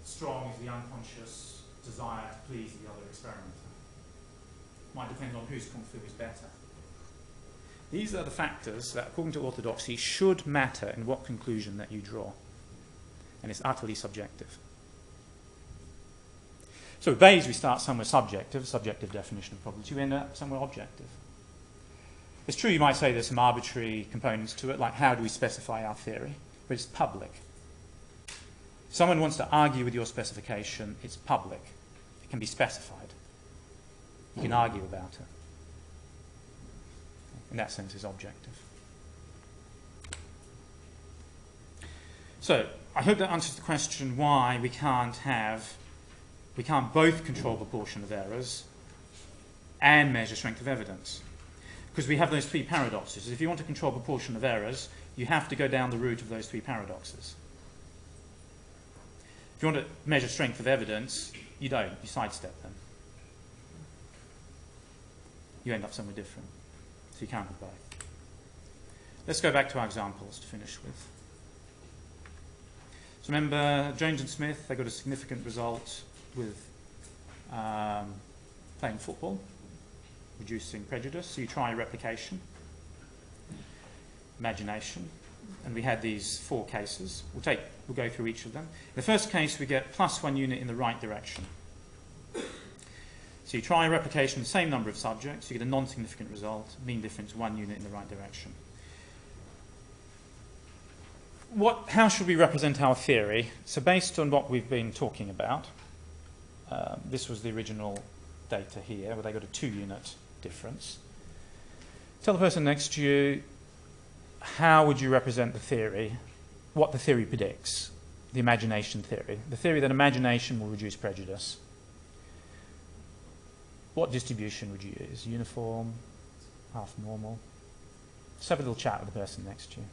strong is the unconscious desire to please the other experimenter. Might depend on whose kung fu is better. These are the factors that, according to orthodoxy, should matter in what conclusion that you draw. And it's utterly subjective. So with Bayes, we start somewhere subjective definition of probability. We end up somewhere objective. It's true you might say there's some arbitrary components to it, like how do we specify our theory, but it's public. If someone wants to argue with your specification, it's public. It can be specified. You can argue about it. In that sense, it's objective. So, I hope that answers the question why we can't both control proportion of errors and measure strength of evidence. Because we have those three paradoxes. If you want to control proportion of errors, you have to go down the route of those three paradoxes. If you want to measure strength of evidence, you don't. You sidestep them. You end up somewhere different. So you can't have both. Let's go back to our examples to finish with. So remember, Jones and Smith, they got a significant result with playing football, reducing prejudice. So you try replication, imagination, and we had these 4 cases. We'll go through each of them. In the first case, we get +1 unit in the right direction. So you try replication, same number of subjects, you get a non-significant result, mean difference 1 unit in the right direction. How should we represent our theory? So based on what we've been talking about, this was the original data here, where they got a 2-unit difference. Tell the person next to you, how would you represent the theory, what the theory predicts, the imagination theory, the theory that imagination will reduce prejudice. What distribution would you use? Uniform, half normal? Just have a little chat with the person next to you.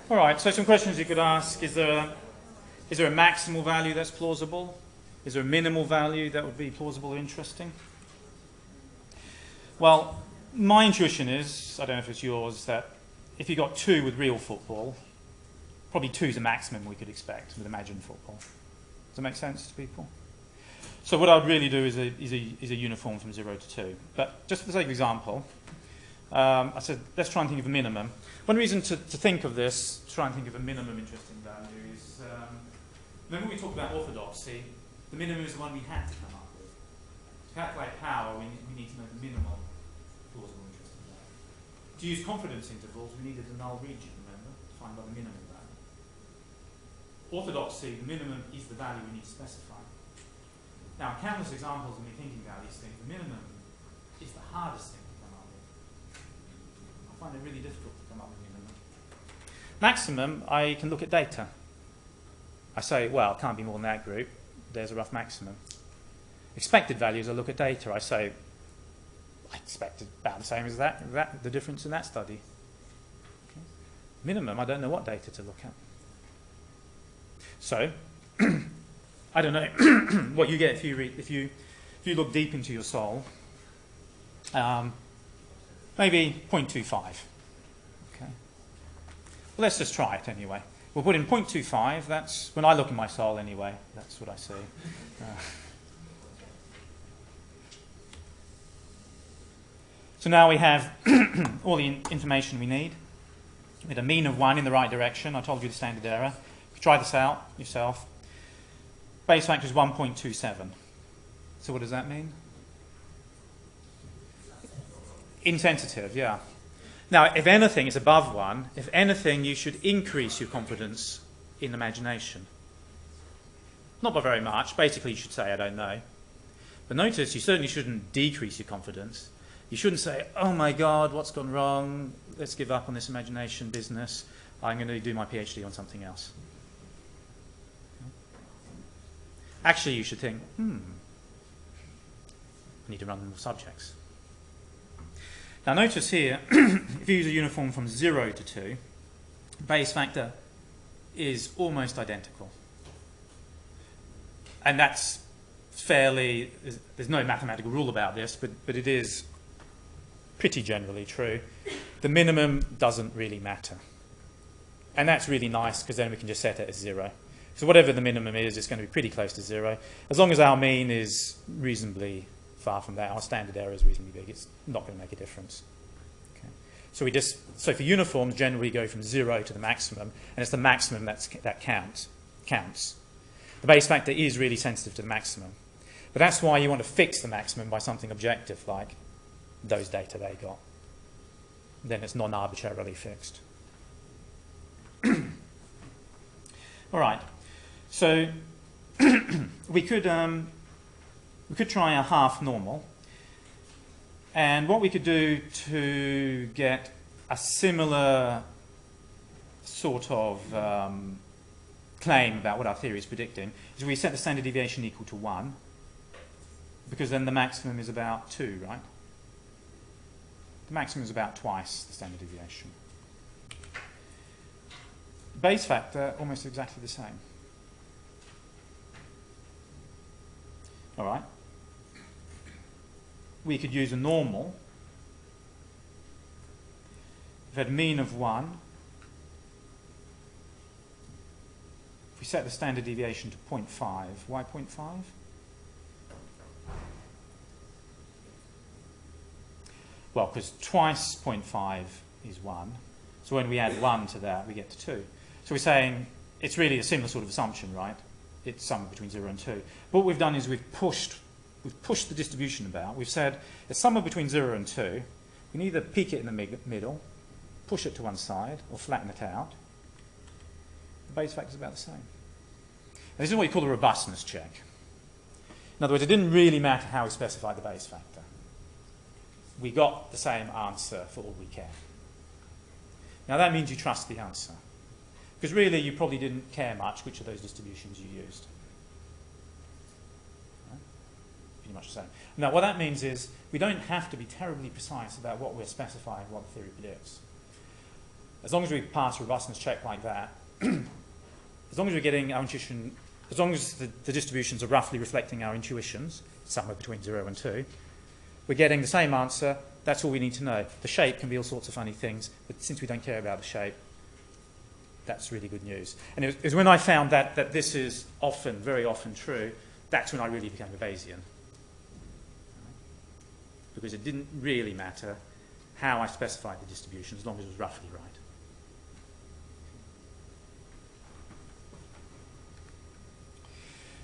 All right, so some questions you could ask. Is there a maximal value that's plausible? Is there a minimal value that would be plausible or interesting? Well, my intuition is, I don't know if it's yours, that if you got 2 with real football, probably 2 is the maximum we could expect with imagined football. Does that make sense to people? So what I'd really do is a uniform from 0 to 2. But just for the sake of example, I said, let's try and think of a minimum. One reason to think of this, try and think of a minimum interesting value, is remember we talked about orthodoxy. The minimum is the one we had to come up with. To calculate power, we need to know the minimal plausible interesting value. To use confidence intervals, we needed a null region, remember, to find what the minimum value. Orthodoxy, the minimum is the value we need to specify. Now, countless examples when we thinking about these things, the minimum is the hardest thing to come up with. I find it really difficult to come up with minimum. Maximum, I can look at data. I say, well, it can't be more than that group. There's a rough maximum. Expected values, I look at data. I say, I expected about the same as that the difference in that study. Okay. Minimum, I don't know what data to look at. So, I don't know what you get if you look deep into your soul. Maybe 0.25. Okay. Well, let's just try it anyway. We'll put in 0.25. That's when I look in my soul anyway. That's what I see. So now we have all the information we need. With a mean of 1 in the right direction. I told you the standard error. You try this out yourself. Base factor is 1.27. So what does that mean? Insensitive, yeah. Now, if anything, it's above 1. If anything, you should increase your confidence in imagination. Not by very much. Basically, you should say, I don't know. But notice, you certainly shouldn't decrease your confidence. You shouldn't say, oh my God, what's gone wrong? Let's give up on this imagination business. I'm going to do my PhD on something else. Actually, you should think, I need to run more subjects. Now notice here, if you use a uniform from 0 to 2, base factor is almost identical. And that's fairly, there's no mathematical rule about this, but it is pretty generally true. The minimum doesn't really matter. And that's really nice because then we can just set it as 0. So whatever the minimum is, it's going to be pretty close to 0. As long as our mean is reasonably far from that, our standard error is reasonably big, it's not going to make a difference. Okay. So for uniforms, generally go from 0 to the maximum, and it's the maximum that counts. The base factor is really sensitive to the maximum. But that's why you want to fix the maximum by something objective, like those data they got. Then it's non-arbitrarily fixed. All right. So we could try a half normal, and what we could do to get a similar sort of claim about what our theory is predicting is we set the standard deviation equal to 1, because then the maximum is about 2, right? The maximum is about twice the standard deviation. Base factor, almost exactly the same. All right. We could use a normal. If we had a mean of 1, if we set the standard deviation to 0.5, why 0.5? Well, because twice 0.5 is 1. So when we add 1 to that, we get to 2. So we're saying it's really a similar sort of assumption, right? It's somewhere between 0 and 2. What we've done is we've pushed the distribution about. We've said it's somewhere between 0 and 2. We can either peak it in the middle, push it to one side, or flatten it out. The base factor is about the same. And this is what we call a robustness check. In other words, it didn't really matter how we specified the base factor. We got the same answer for all we care. Now that means you trust the answer. Because really you probably didn't care much which of those distributions you used. Right? Pretty much the same. Now what that means is we don't have to be terribly precise about what we're specifying, what the theory predicts. As long as we pass a robustness check like that, as long as we're getting our intuition, as long as the distributions are roughly reflecting our intuitions, somewhere between 0 and 2, we're getting the same answer. That's all we need to know. The shape can be all sorts of funny things, but since we don't care about the shape, that's really good news. And it was when I found that this is often, very often true, that's when I really became a Bayesian. Because it didn't really matter how I specified the distribution, as long as it was roughly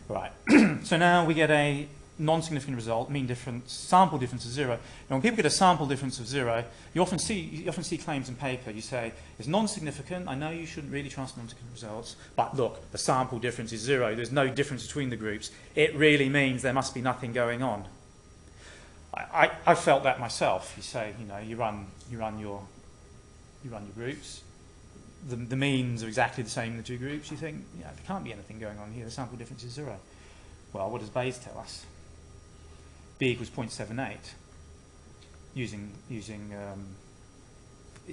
right. Right. So now we get a non-significant result, mean difference, sample difference of 0. Now when people get a sample difference of 0, you often see claims in paper. You say, it's non-significant, I know you shouldn't really trust non-significant results, but look, the sample difference is 0, there's no difference between the groups. It really means there must be nothing going on. I felt that myself. You say, you run your groups, the means are exactly the same in the two groups. You think, there can't be anything going on here, the sample difference is 0. Well, what does Bayes tell us? B equals 0.78.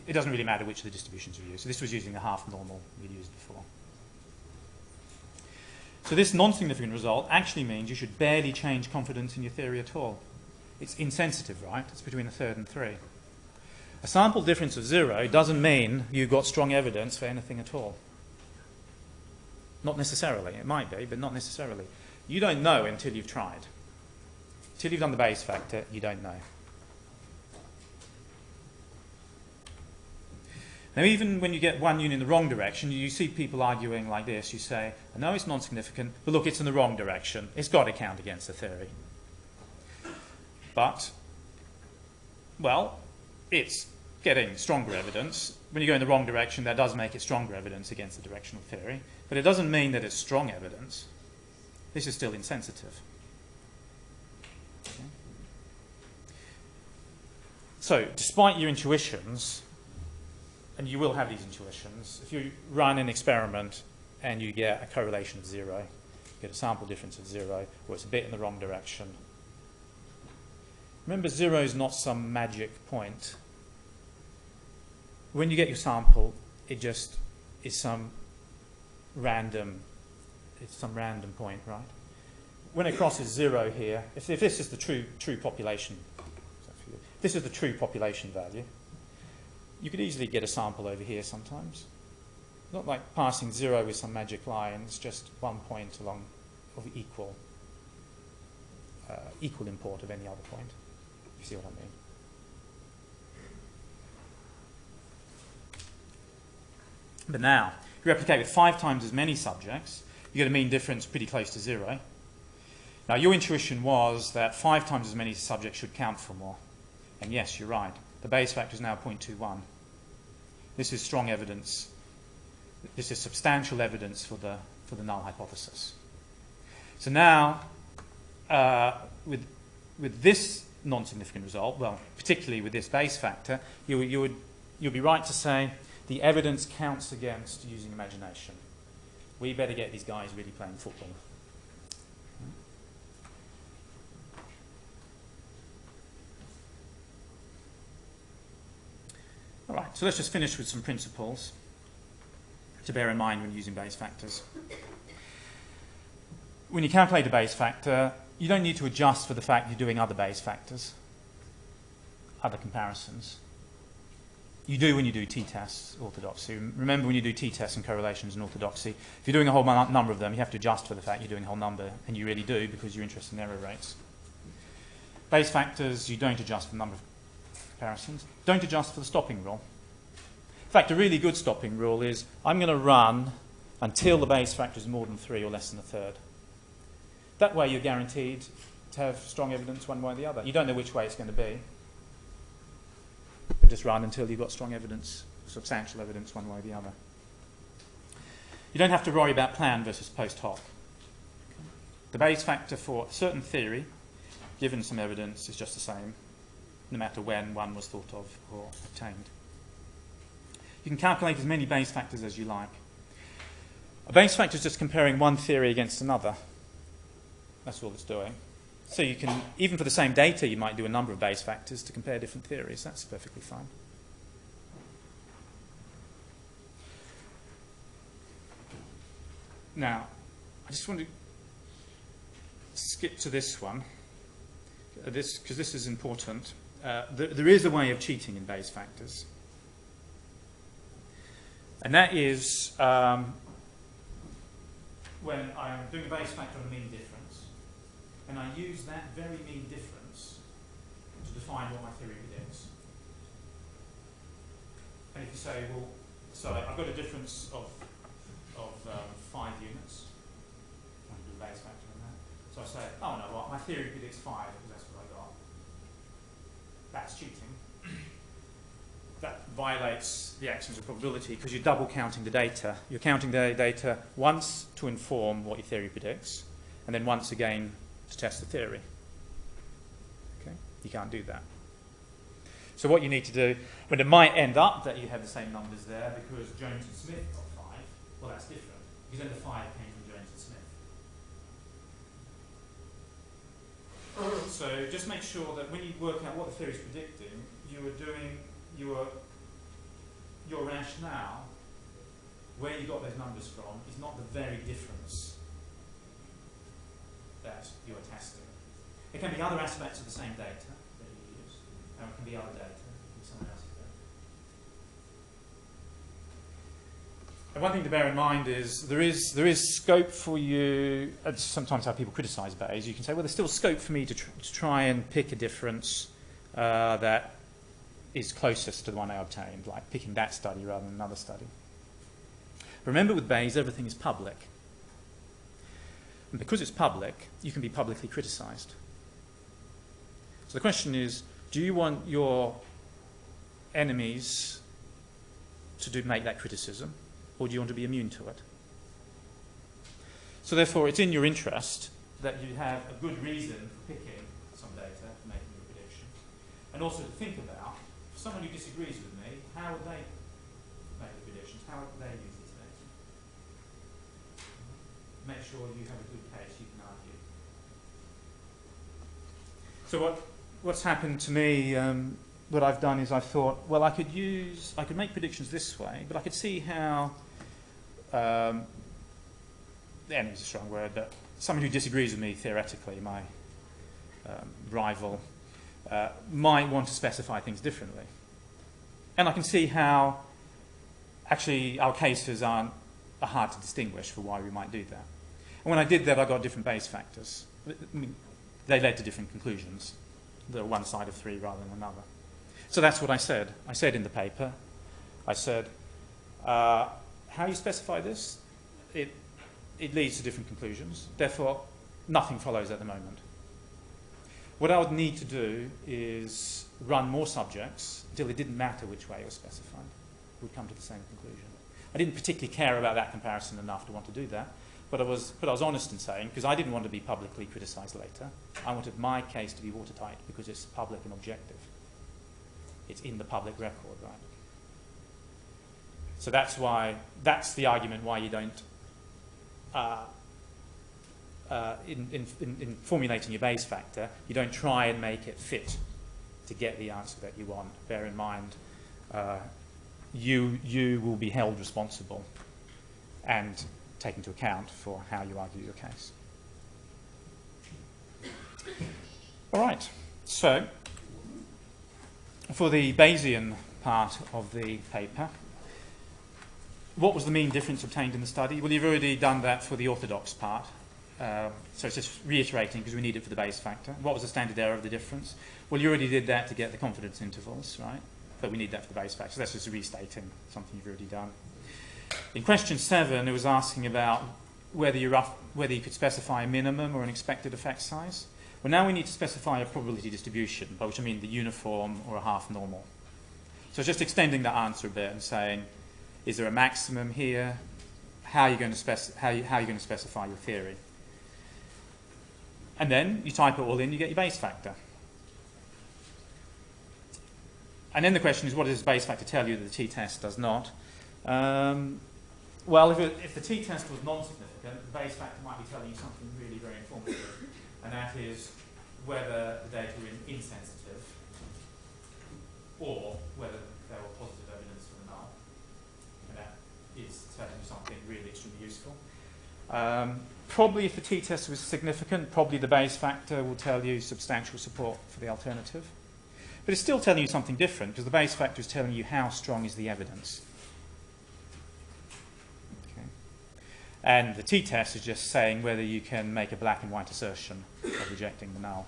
It doesn't really matter which of the distributions we use. So this was using the half normal we used before. So this non-significant result actually means you should barely change confidence in your theory at all. It's insensitive, right? It's between a third and 3. A sample difference of 0 doesn't mean you've got strong evidence for anything at all. Not necessarily. It might be, but not necessarily. You don't know until you've tried. Until you've done the Bayes factor, you don't know. Now, even when you get one unit in the wrong direction, you see people arguing like this. You say, I know it's non-significant, but look, it's in the wrong direction. It's got to count against the theory. But, well, it's getting stronger evidence. When you go in the wrong direction, that does make it stronger evidence against the directional theory. But it doesn't mean that it's strong evidence. This is still insensitive. Okay. So, despite your intuitions, and you will have these intuitions, if you run an experiment and you get a correlation of 0, you get a sample difference of 0, or it's a bit in the wrong direction. Remember, 0 is not some magic point. When you get your sample, it just is some random point, right? When it crosses 0 here, if this is the true population, this is the true population value, you could easily get a sample over here sometimes. Not like passing 0 with some magic line, it's just one point along of equal import of any other point. You see what I mean? But now, if you replicate with 5 times as many subjects, you get a mean difference pretty close to 0. Now, your intuition was that 5 times as many subjects should count for more. And yes, you're right. The Bayes factor is now 0.21. This is strong evidence. This is substantial evidence for the null hypothesis. So now, with this non-significant result, well, particularly with this Bayes factor, you'll be right to say the evidence counts against using imagination. We better get these guys really playing football. All right, so let's just finish with some principles to bear in mind when using Bayes factors. When you calculate a Bayes factor, you don't need to adjust for the fact you're doing other Bayes factors, other comparisons. You do when you do t-tests, orthodoxy. Remember, when you do t-tests and correlations and orthodoxy, if you're doing a whole number of them, you have to adjust for the fact you're doing a whole number, and you really do because you're interested in error rates. Bayes factors, you don't adjust for the number of comparisons. Don't adjust for the stopping rule. In fact, a really good stopping rule is I'm going to run until the Bayes factor is more than 3 or less than a third. That way you're guaranteed to have strong evidence one way or the other. You don't know which way it's going to be. But just run until you've got strong evidence, substantial evidence one way or the other. You don't have to worry about plan versus post hoc. The Bayes factor for a certain theory, given some evidence, is just the same, no matter when one was thought of or obtained. You can calculate as many Bayes factors as you like. A Bayes factor is just comparing one theory against another. That's all it's doing. So you can, even for the same data, you might do a number of Bayes factors to compare different theories. That's perfectly fine. Now, I just want to skip to this one, because this is important. There is a way of cheating in Bayes factors. And that is when I'm doing a Bayes factor on a mean difference, and I use that very mean difference to define what my theory predicts. And if you say, well, so I've got a difference of 5 units, I can do a Bayes factor on that. So I say, oh no, what, my theory predicts 5 because that's what I got. That's cheating. That violates the axioms of probability because you're double counting the data. You're counting the data once to inform what your theory predicts, and then once again to test the theory. Okay? You can't do that. So what you need to do, but it might end up that you have the same numbers there because Jones and Smith got 5. Well, that's different because then the 5 came from Jones and Smith. So just make sure that when you work out what the theory is predicting, you are doing your rationale, where you got those numbers from, is not the very difference that you are testing. It can be other aspects of the same data that you use, and it can be other data in someone else's data. And one thing to bear in mind is there is scope for you. Sometimes how people criticise Bayes, you can say, well, there's still scope for me to try and pick a difference that is closest to the one I obtained, like picking that study rather than another study. Remember, with Bayes, everything is public. And because it's public, you can be publicly criticised. So the question is, do you want your enemies to make that criticism, or do you want to be immune to it? So therefore, it's in your interest that you have a good reason for picking some data, for making your prediction, and also to think about, for someone who disagrees with me, how would they make the predictions? How would they use this data? Make sure you have a good case you can argue. So what's happened to me, what I've done is I've thought, well, I could make predictions this way, but I could see how, the enemy is a strong word, but someone who disagrees with me theoretically, my rival, might want to specify things differently. And I can see how actually our cases are hard to distinguish for why we might do that. And when I did that, I got different Bayes factors. I mean, they led to different conclusions. They're one side of 3 rather than another. So that's what I said. I said in the paper, I said, how you specify this, it leads to different conclusions. Therefore, nothing follows at the moment. What I would need to do is run more subjects until it didn't matter which way it was specified. We'd come to the same conclusion. I didn't particularly care about that comparison enough to want to do that, but I was honest in saying, because I didn't want to be publicly criticised later, I wanted my case to be watertight because it's public and objective. It's in the public record, right? So that's the argument why you don't, in formulating your Bayes factor, you don't try and make it fit to get the answer that you want. Bear in mind, you will be held responsible and take into account for how you argue your case. All right, so for the Bayesian part of the paper, what was the mean difference obtained in the study? Well, you've already done that for the orthodox part. So it's just reiterating because we need it for the Bayes factor. What was the standard error of the difference? Well, you already did that to get the confidence intervals, right? But we need that for the Bayes factor. So that's just restating something you've already done. In question 7, it was asking about whether you could specify a minimum or an expected effect size. Well, now we need to specify a probability distribution, by which I mean the uniform or a half normal. So just extending that answer a bit and saying, is there a maximum here? How are you going to specify your theory? And then you type it all in, you get your Bayes factor. And then the question is, what does the Bayes factor tell you that the t-test does not? Well, if the t-test was non-significant, the Bayes factor might be telling you something really very informative, and that is whether the data were insensitive or whether there were positive evidence for the null. And that is telling you something really extremely useful. Probably if the t-test was significant, probably the Bayes factor will tell you substantial support for the alternative. But it's still telling you something different, because the Bayes factor is telling you how strong is the evidence. Okay. And the t-test is just saying whether you can make a black and white assertion of rejecting the null.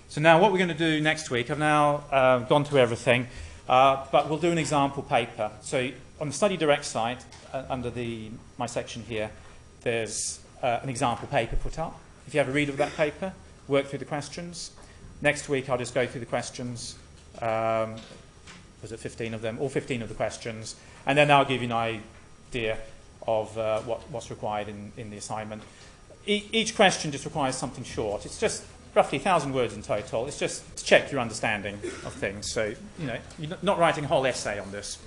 So now what we're going to do next week, I've now gone through everything, but we'll do an example paper. So on the Study Direct site, under my section here, there's an example paper put up. If you have a read of that paper, work through the questions. Next week I'll just go through the questions. Was it 15 of them? All 15 of the questions. And then I'll give you an idea of what's required in the assignment. Each question just requires something short. It's just roughly 1,000 words in total. It's just to check your understanding of things. So, you're not writing a whole essay on this.